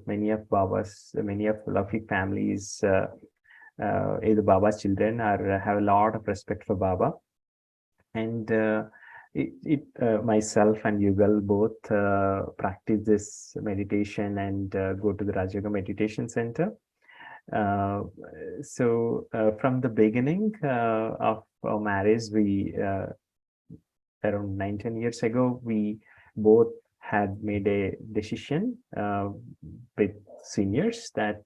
many of Lokik families, either Baba's children or have a lot of respect for Baba. And myself and Yugal both practice this meditation and go to the Rajyoga Meditation Center. From the beginning of our marriage, we around 19 years ago, we both had made a decision with seniors that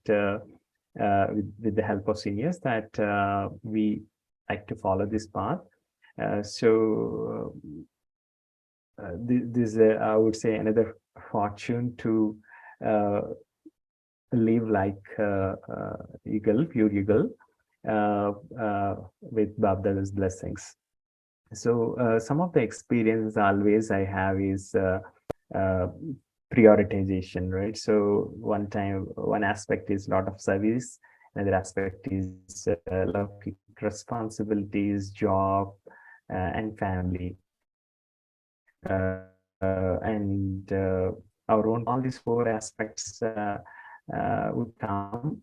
with the help of seniors that we like to follow this path. This is, I would say, another fortune to live like yugal, pure yugal, with Bapdada's blessings. So some of the experiences always I have is prioritization, right? So one aspect is a lot of service, another aspect is responsibilities, job, and family. And our own, all these four aspects would come.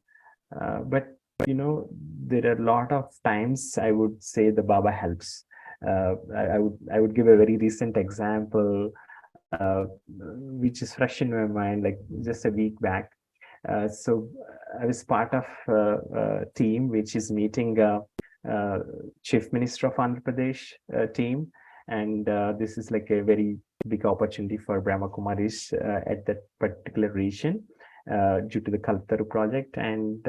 But, there are a lot of times I would say the Baba helps. I would give a very recent example, which is fresh in my mind, like just a week back. So I was part of a team which is meeting Chief Minister of Andhra Pradesh team, and this is like a very big opportunity for Brahma Kumaris at that particular region due to the Kaltaru project. And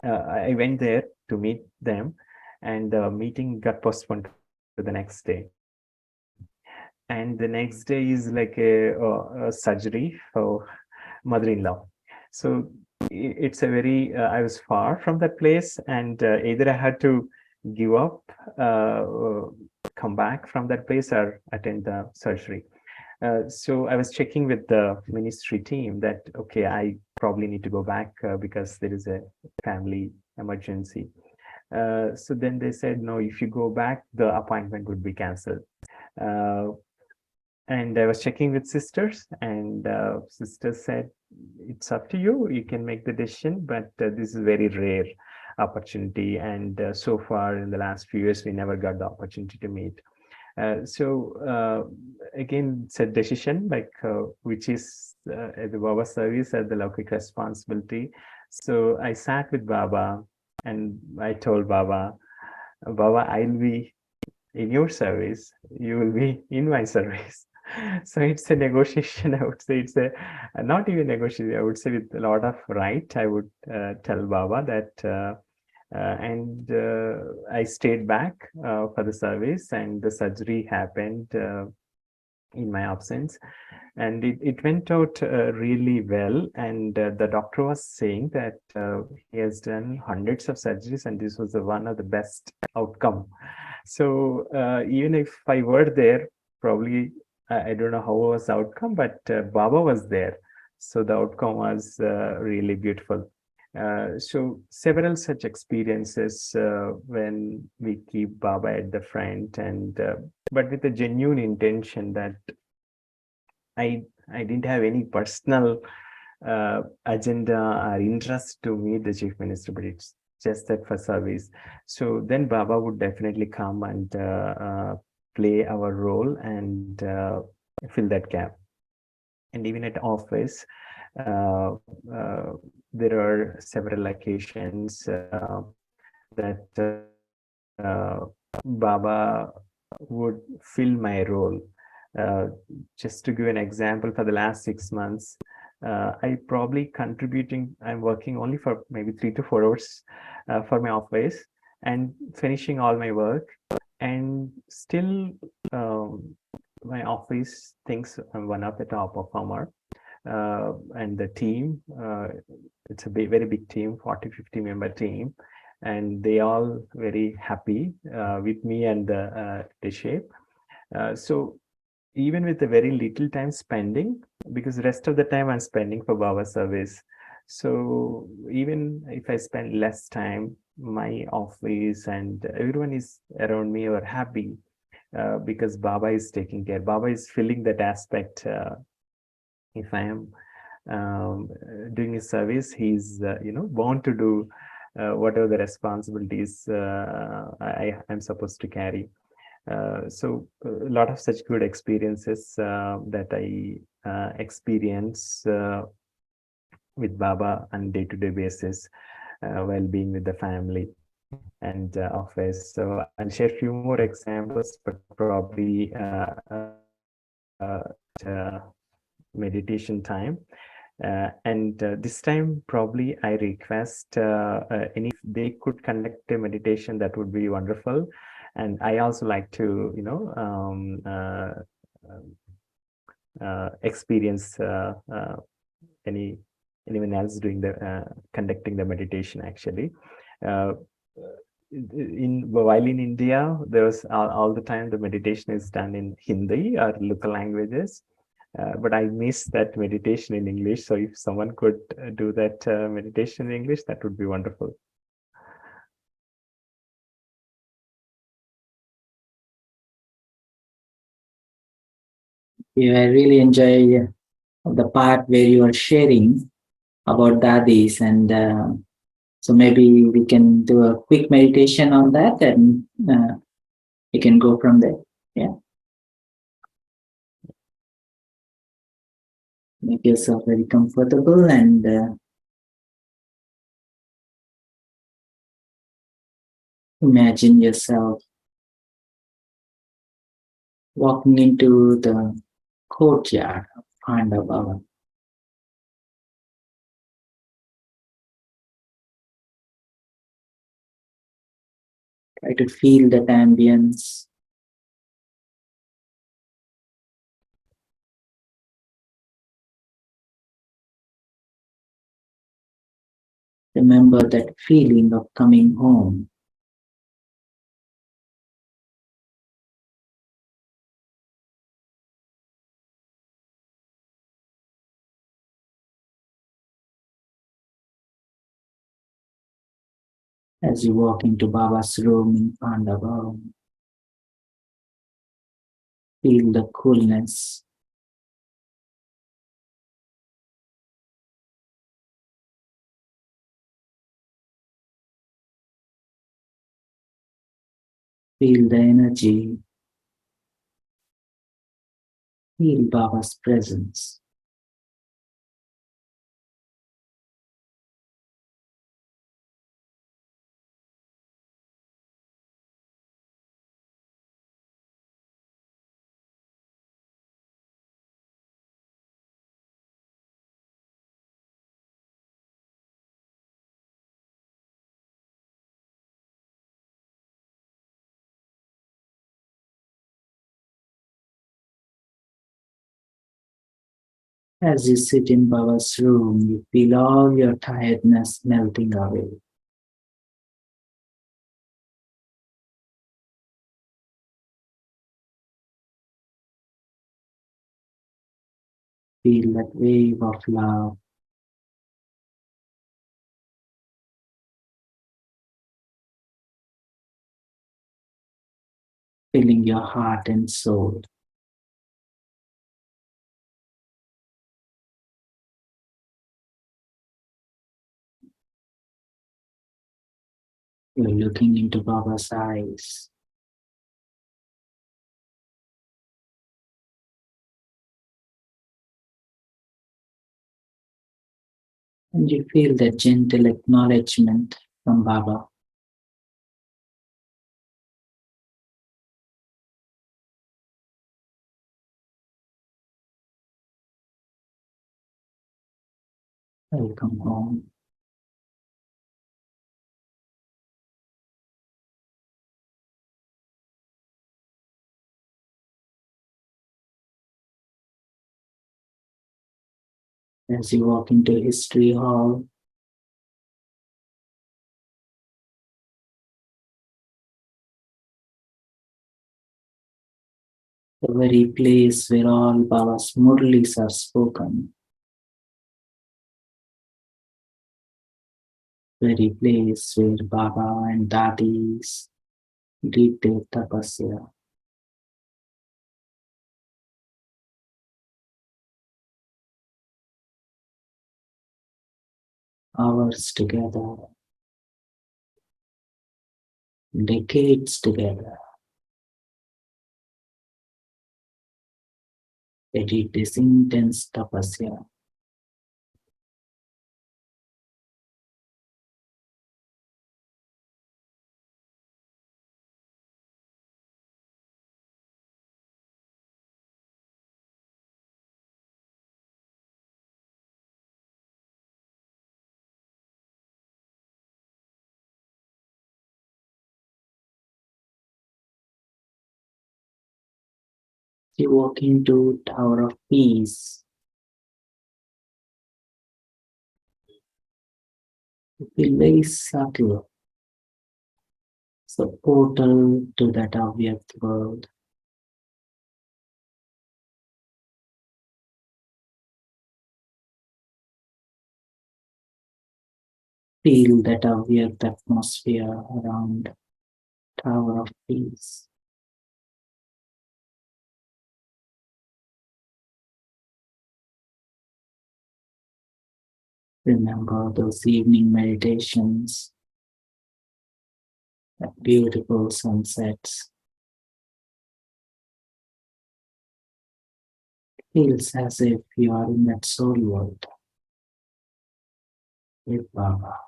I went there to meet them, and the meeting got postponed to the next day. And the next day is like a surgery for mother-in-law. So it's a very, I was far from that place, and either I had to give up, come back from that place, or attend the surgery. So I was checking with the ministry team that, okay, I probably need to go back because there is a family emergency. So then they said, no, if you go back, the appointment would be canceled. Uh, and I was checking with sisters, and sisters said, it's up to you. You can make the decision, but this is very rare opportunity. And so far in the last few years, we never got the opportunity to meet. Again, it's a decision like which is the Baba service and the Laukik responsibility. So I sat with Baba and I told Baba, Baba, I'll be in your service, you will be in my service. So it's a negotiation. I would say it's a not even negotiation. I would say with a lot of right. I would tell Baba that. And I stayed back for the service, and the surgery happened in my absence, and it went out really well. And the doctor was saying that he has done hundreds of surgeries, and this was the one of the best outcome. So even if I were there, probably I don't know how was the outcome, but Baba was there, so the outcome was really beautiful. So several such experiences when we keep Baba at the front, and but with a genuine intention that I didn't have any personal agenda or interest to meet the chief minister, but it's just that for service. So then Baba would definitely come and play our role and fill that gap. And even at office, uh, uh, there are several occasions that Baba would fill my role. Uh, just to give an example, for the last 6 months, I probably contributing, I'm working only for maybe 3 to 4 hours for my office and finishing all my work. And still, my office thinks I'm one of the top performer. And the team, it's a very big team, 40-50 member team, and they all very happy with me and the shape. So even with a very little time spending, because the rest of the time I'm spending for Baba service. So even if I spend less time, my office and everyone is around me are happy because Baba is taking care. Baba is filling that aspect. If I am doing his service, he's born to do whatever the responsibilities I'm supposed to carry. So a lot of such good experiences that I experience with Baba on day-to-day basis while being with the family and office. So I'll share a few more examples, but probably meditation time. And this time, probably I request any if they could conduct a meditation, that would be wonderful. And I also like to, experience anyone else doing the conducting the meditation. Actually, uh, while in India, there was all the time the meditation is done in Hindi or local languages. But I miss that meditation in English. So if someone could do that meditation in English, that would be wonderful. Yeah, I really enjoy the part where you are sharing about dadis, and so maybe we can do a quick meditation on that, and we can go from there. Yeah, make yourself very comfortable and imagine yourself walking into the courtyard of Pandava. Try to feel that ambience. Remember that feeling of coming home. As you walk into Baba's room in Pandava, feel the coolness. Feel the energy. Feel Baba's presence. As you sit in Baba's room, you feel all your tiredness melting away. Feel that wave of love. Filling your heart and soul. You're looking into Baba's eyes. And you feel that gentle acknowledgement from Baba. Welcome home. As you walk into History Hall, the very place where all Baba's murlis are spoken, very place where Baba and Dadis did their tapasya. Hours together, decades together. They did this intense tapasya. You walk into Tower of Peace. You feel very subtle. It's a portal to that Avyakt world. Feel that Avyakt atmosphere around Tower of Peace. Remember those evening meditations, the beautiful sunsets. Feels as if you are in that soul world with Baba.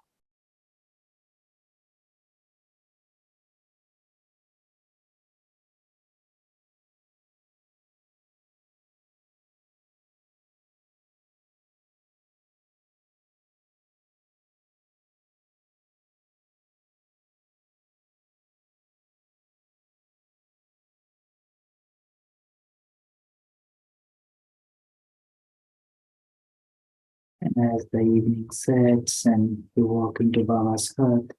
And As the evening sets and you walk into Baba's hut,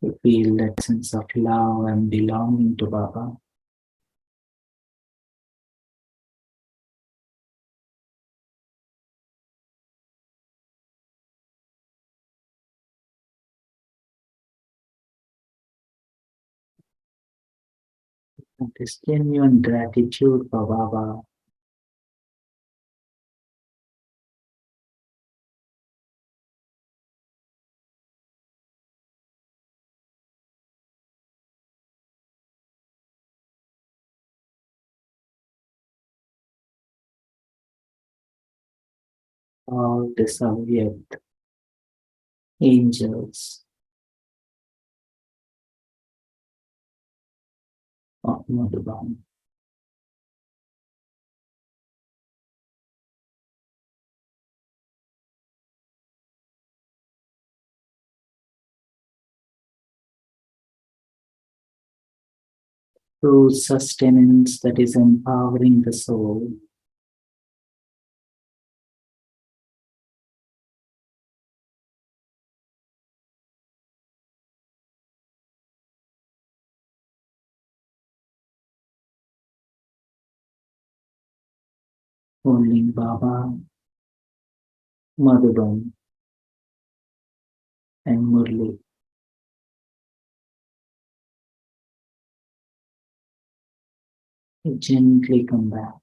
you feel that sense of love and belonging to Baba. And this genuine gratitude for Baba. All the Soviet angels of Madhuban. Through sustenance that is empowering the soul. Holding Baba, Madhuban, and Murli. You gently come back.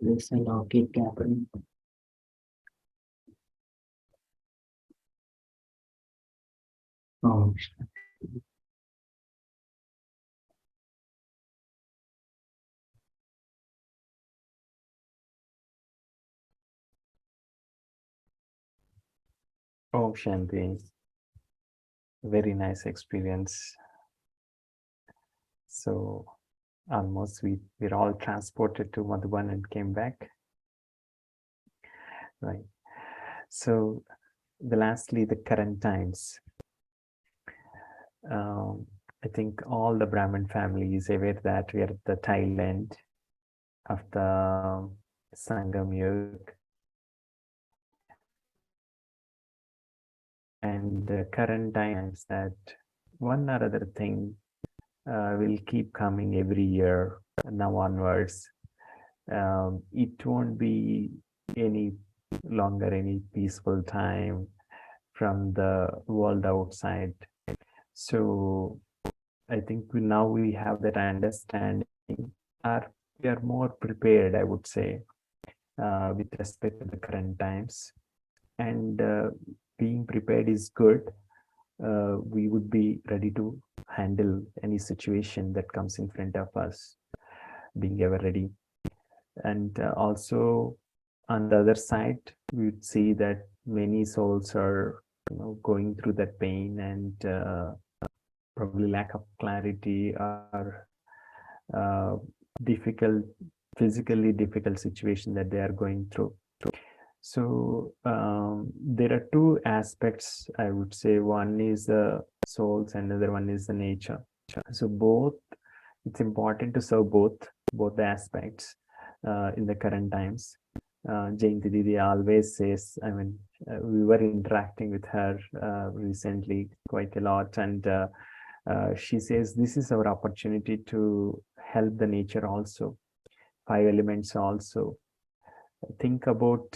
This alokit gathering. Oh, Oh, Shanti, very nice experience. So almost we're all transported to Madhuban and came back. Right. So lastly, the current times. I think all the Brahmin family is aware that we are at the tail end of the Sangam Yuga, and the current times that one or other thing will keep coming every year now onwards. It won't be any longer any peaceful time from the world outside. So I think now we have that understanding, or we are more prepared, I would say, with respect to the current times. And being prepared is good. We would be ready to handle any situation that comes in front of us, being ever ready. And also on the other side, we would see that many souls are going through that pain and probably lack of clarity or uh, difficult, physically difficult situation that they are going through. So there are two aspects, I would say. One is the souls, and another one is the nature. So both, it's important to serve both the aspects in the current times. Jayanti Didi always says, I mean, we were interacting with her recently quite a lot, and she says this is our opportunity to help the nature also, five elements also. Think about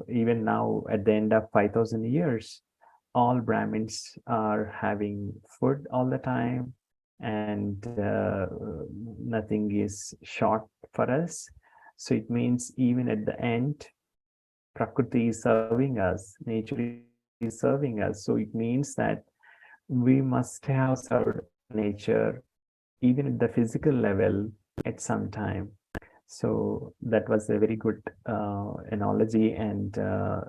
even now at the end of 5,000 years, all Brahmins are having food all the time, and nothing is short for us. So it means even at the end, Prakriti is serving us, nature is serving us. So it means that we must have served nature even at the physical level at some time. So that was a very good analogy and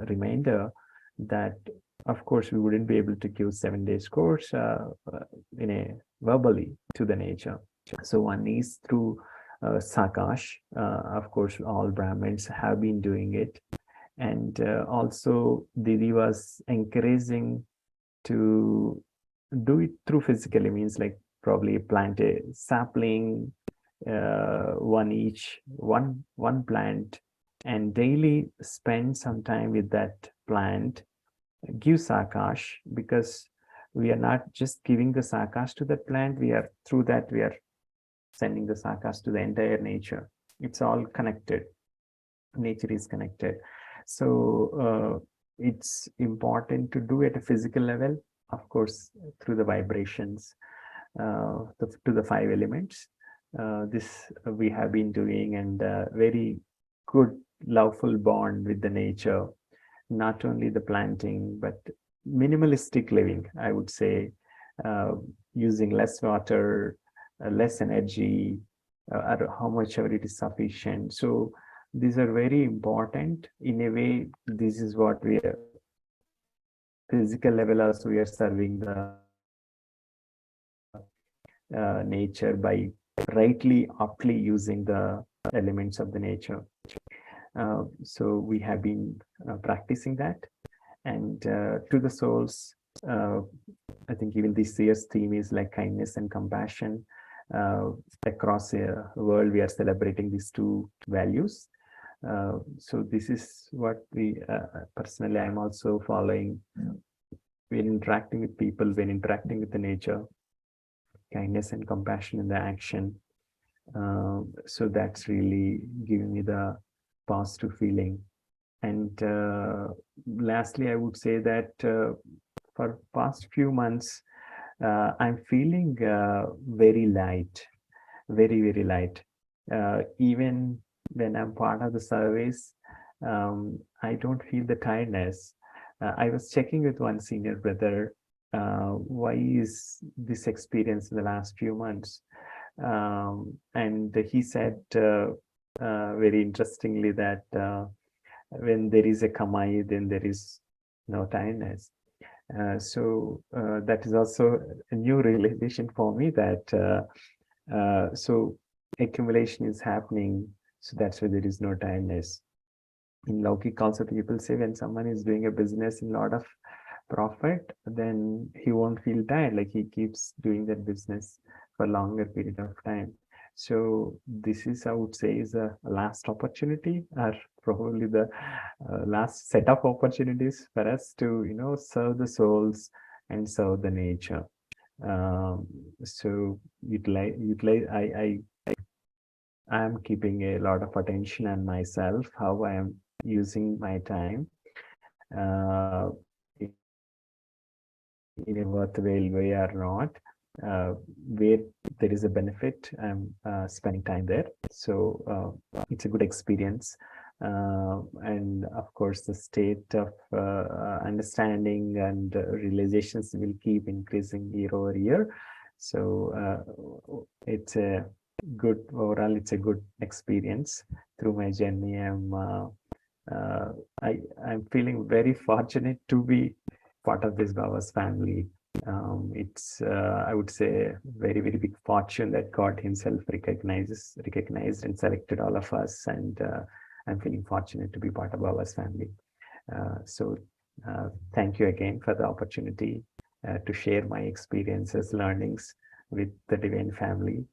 reminder that, of course, we wouldn't be able to give 7 days course in a verbally to the nature. So one is through Sakash. Of course, all Brahmins have been doing it. And also Didi was encouraging to do it through physically, means like probably plant a sapling, one plant, and daily spend some time with that plant. Give sakash, because we are not just giving the sakash to that plant, we are through that we are sending the sakash to the entire nature. It's all connected. Nature is connected. So it's important to do at a physical level, of course, through the vibrations, to the five elements. This we have been doing, and very good loveful bond with the nature. Not only the planting, but minimalistic living, I would say, using less water, less energy, how much ever it is sufficient. So these are very important. In a way, this is what we are, physical level also we are serving the nature by rightly, aptly using the elements of the nature. So we have been practicing that. And to the souls, I think even this year's theme is like kindness and compassion. Across the world, we are celebrating these two values. So this is what we, personally, I'm also following when interacting with people, when interacting with the nature, kindness and compassion in the action. So that's really giving me the positive feeling. And lastly, I would say that for past few months, I'm feeling very light, very light. Even when I'm part of the service, I don't feel the tiredness. I was checking with one senior brother, why is this experience in the last few months? And he said very interestingly that when there is a kamai, then there is no tiredness. So that is also a new realization for me, that so accumulation is happening, so that's why there is no tiredness. In Laukik also, people say when someone is doing a business in a lot of profit, then he won't feel tired, like he keeps doing that business for a longer period of time. So this is, I would say, is a last opportunity, or probably the last set of opportunities for us to, serve the souls and serve the nature. So I am keeping a lot of attention on myself, how I am using my time in a worthwhile way or not. Where there is a benefit, I'm spending time there. So it's a good experience. And of course, the state of understanding and realizations will keep increasing year over year. So it's a good, overall, it's a good experience through my journey. I'm feeling very fortunate to be part of this Baba's family. It's I would say very big fortune that God himself recognized and selected all of us, and I'm feeling fortunate to be part of Baba's family. So thank you again for the opportunity to share my experiences, learnings with the Divine Family.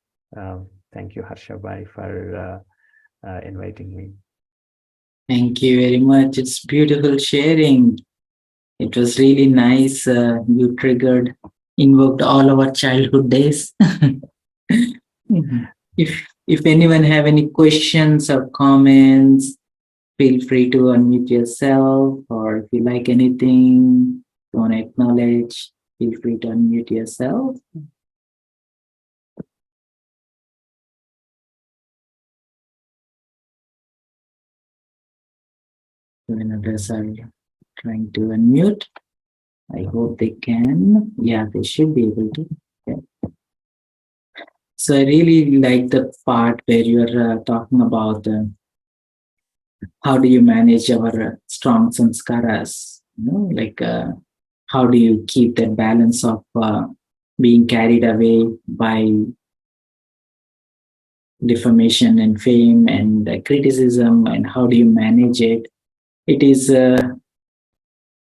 Thank you, Harsha Bhai, for inviting me. Thank you very much. It's beautiful sharing. It was really nice. You invoked all our childhood days. If anyone have any questions or comments, feel free to unmute yourself, or if you like anything, you want to acknowledge, feel free to unmute yourself. When others are trying to unmute, I hope they can. Yeah, they should be able to. Yeah. So I really like the part where you're talking about how do you manage our strong sanskaras, how do you keep that balance of being carried away by defamation and fame and criticism, and how do you manage it? It is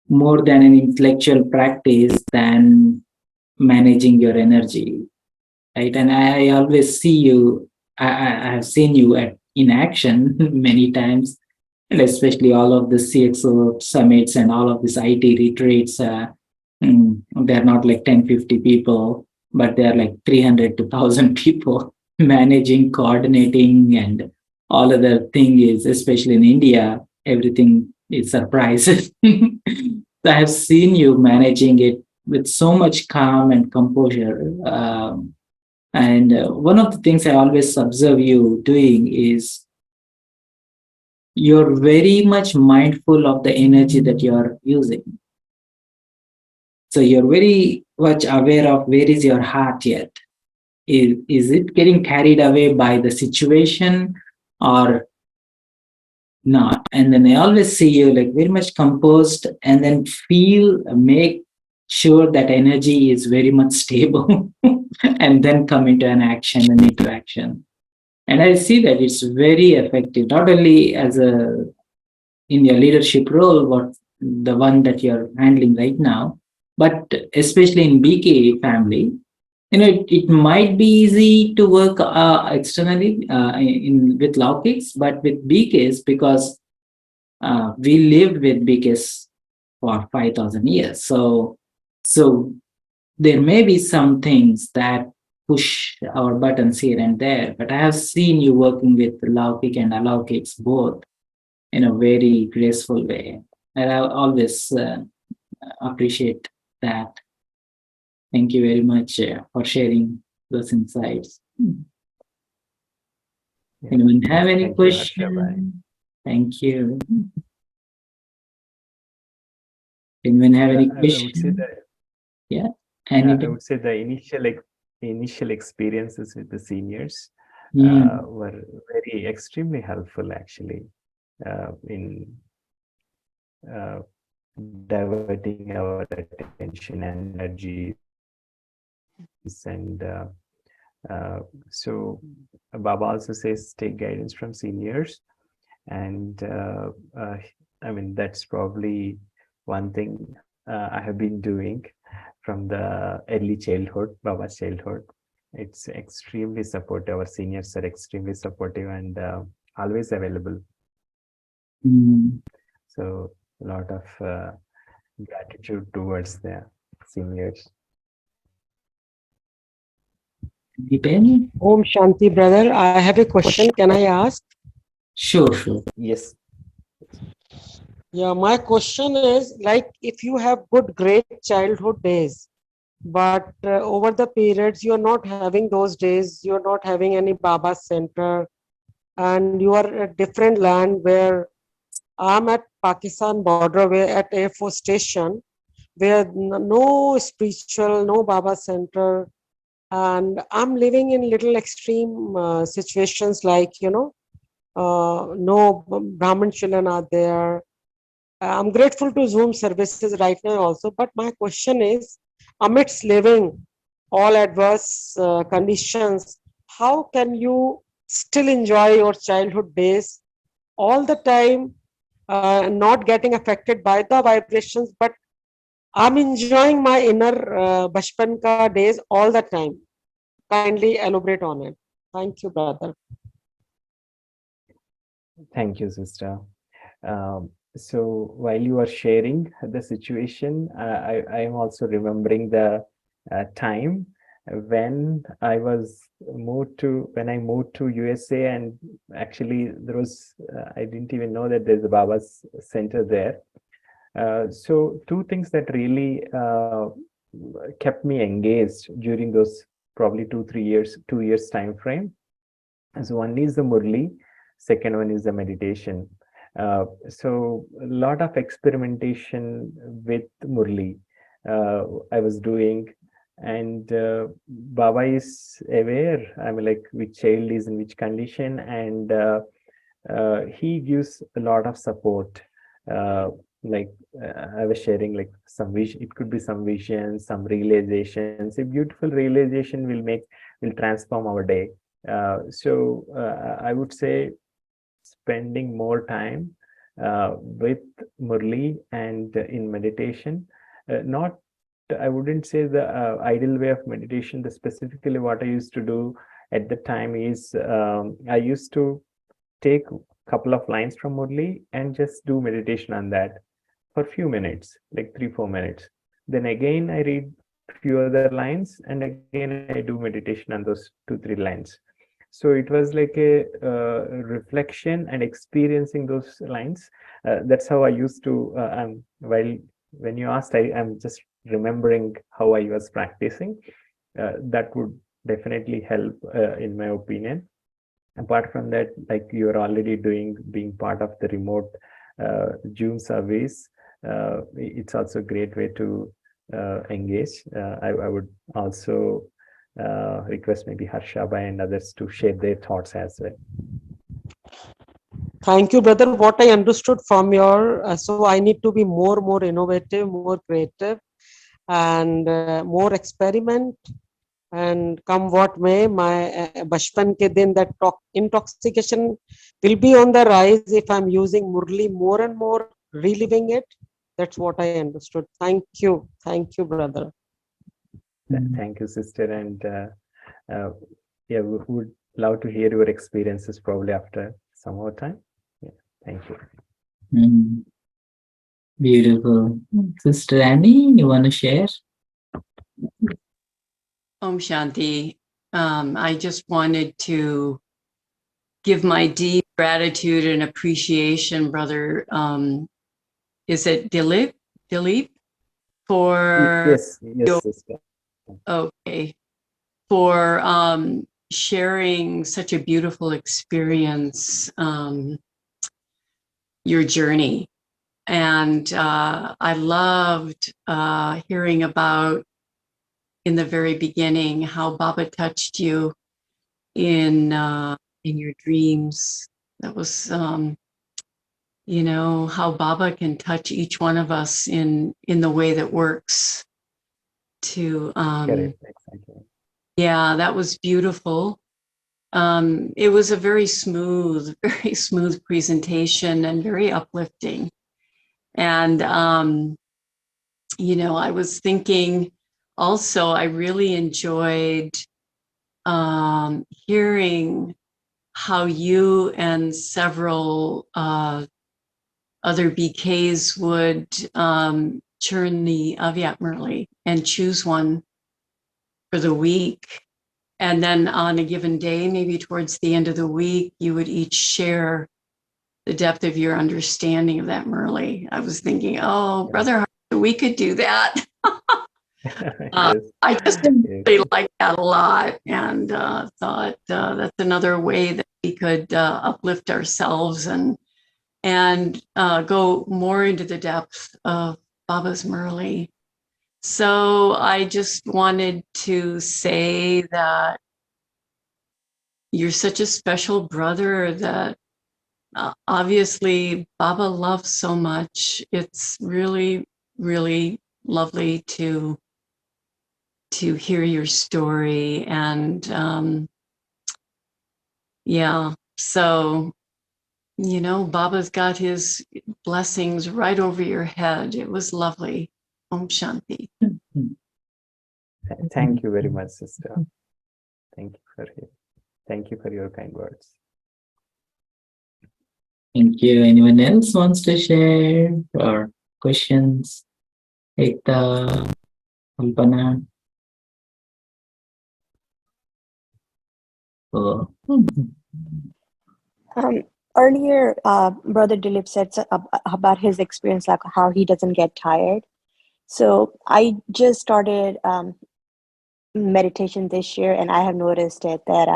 more than an intellectual practice than managing your energy, right? And I always see you, I have seen you in action many times, and especially all of the CXO summits and all of these IT retreats. They're not like 10, 50 people, but they're like 300 to 1,000 people managing, coordinating, and all other thing is, especially in India, everything is surprises. So I have seen you managing it with so much calm and composure. And one of the things I always observe you doing is you're very much mindful of the energy that you're using. So you're very much aware of where is your heart yet. Is it getting carried away by the situation or not? And then I always see you like very much composed and then make sure that energy is very much stable and then come into an action and into action. And I see that it's very effective, not only as a in your leadership role, what the one that you're handling right now, but especially in BK family, it might be easy to work externally in with Laukix, but with BKs, because we lived with BKs for 5,000 years. So there may be some things that push our buttons here and there, but I have seen you working with Laukik and Alaukix both in a very graceful way. And I always appreciate that. Thank you very much for sharing those insights. Yeah. Anyone have any Thank you, Harsha Bhai. questions? Thank you. Anyone have any I would say questions? that Yeah. I Anything? would say the initial experiences with the seniors were very extremely helpful actually in diverting our attention and energies, and so Baba also says take guidance from seniors, and I mean that's probably one thing I have been doing from the early childhood, Baba's childhood. It's extremely supportive. Our seniors are extremely supportive and always available. So a lot of gratitude towards the seniors. Depend? Om Shanti, brother. I have a question. Can I ask? Sure, sure. Yes. Yeah, my question is like if you have good, great childhood days, but over the periods you're not having those days, you're not having any Baba center, and you are at different land where I'm at Pakistan border, where at Air Force Station, where no spiritual, no Baba center, and I'm living in little extreme situations like, no Brahmin children are there. I'm grateful to Zoom services right now also, but my question is, amidst living all adverse conditions, how can you still enjoy your childhood days all the time, not getting affected by the vibrations, but I'm enjoying my inner Bachpan ka days all the time. Kindly elaborate on it. Thank you, brother. Thank you, sister. So while you are sharing the situation, I am also remembering the time when I moved to USA, and actually there was I didn't even know that there's a Baba's center there. So two things that really kept me engaged during those probably 2 years time frame. So one is the Murli, second one is the meditation. So a lot of experimentation with Murli I was doing, and Baba is aware, I mean, like which child is in which condition, and he gives a lot of support. Like I was sharing, like some vision, it could be some vision, some realizations. A beautiful realization will transform our day. So I would say spending more time with Murli and in meditation, not I wouldn't say the ideal way of meditation. The specifically what I used to do at the time is I used to take a couple of lines from Murli and just do meditation on that for a few minutes, like 3-4 minutes. Then again I read few other lines, and again I do meditation on those 2-3 lines. So it was like a reflection and experiencing those lines. That's how I used to. While when you asked, I'm just remembering how I was practicing. That would definitely help, in my opinion. Apart from that, like you're already being part of the remote Zoom service, it's also a great way to engage. I would also request maybe Harsha Bhai and others to share their thoughts as well. Thank you, brother. What I understood from your, so I need to be more innovative, more creative, and more experiment. And come what may, my bachpan ke din, that intoxication will be on the rise if I'm using Murli more and more, reliving it. That's what I understood. Thank you, brother. Thank you, sister, and yeah, we would love to hear your experiences probably after some more time. Yeah, thank you. Beautiful. Sister Annie, you want to share? Om Shanti. I just wanted to give my deep gratitude and appreciation, brother. Is it Dilip? For Yes, sister. Okay, for sharing such a beautiful experience, your journey. And I loved hearing about, in the very beginning, how Baba touched you in your dreams. That was, you know, how Baba can touch each one of us in the way that works. To Exactly. Yeah, that was beautiful. It was a very smooth presentation and very uplifting. And you know, I was thinking also, I really enjoyed hearing how you and several other BKs would churn the Avyat Murli and choose one for the week. And then on a given day, maybe towards the end of the week, you would each share the depth of your understanding of that Murli. I was thinking, oh, Brother Harsha, we could do that. Yes. I just really liked that a lot, and thought that's another way that we could uplift ourselves and go more into the depth of Baba's Murli. So I just wanted to say that you're such a special brother that obviously Baba loves so much. It's really, really lovely to hear your story. And yeah, so, you know, Baba's got his blessings right over your head. It was lovely. Om Shanti. Thank you very much, sister. Thank you for your kind words. Thank you. Anyone else wants to share or questions? Ekta, Kalpana. Oh. Earlier, Brother Dilip said about his experience, like how he doesn't get tired. So I just started meditation this year, and I have noticed it that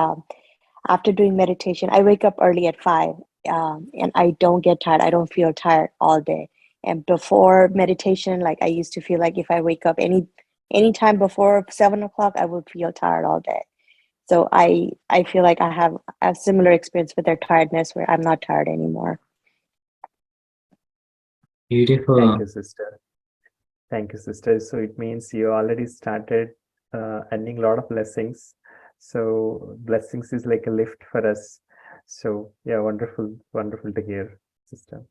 after doing meditation, I wake up early at 5, and I don't get tired. I don't feel tired all day. And before meditation, like I used to feel like if I wake up any time before 7 o'clock, I would feel tired all day. So I feel like I have a similar experience with their tiredness where I'm not tired anymore. Beautiful. Thank you, sister. Thank you, sister. So it means you already started earning a lot of blessings. So blessings is like a lift for us. So yeah, wonderful to hear, sister.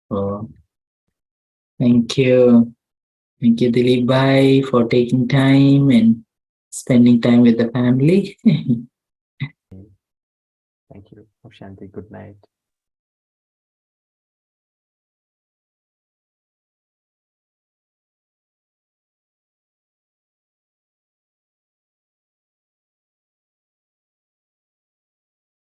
Oh. Thank you. Thank you, Dilip Bhai, for taking time and spending time with the family. Thank you. Om Shanti. Good night.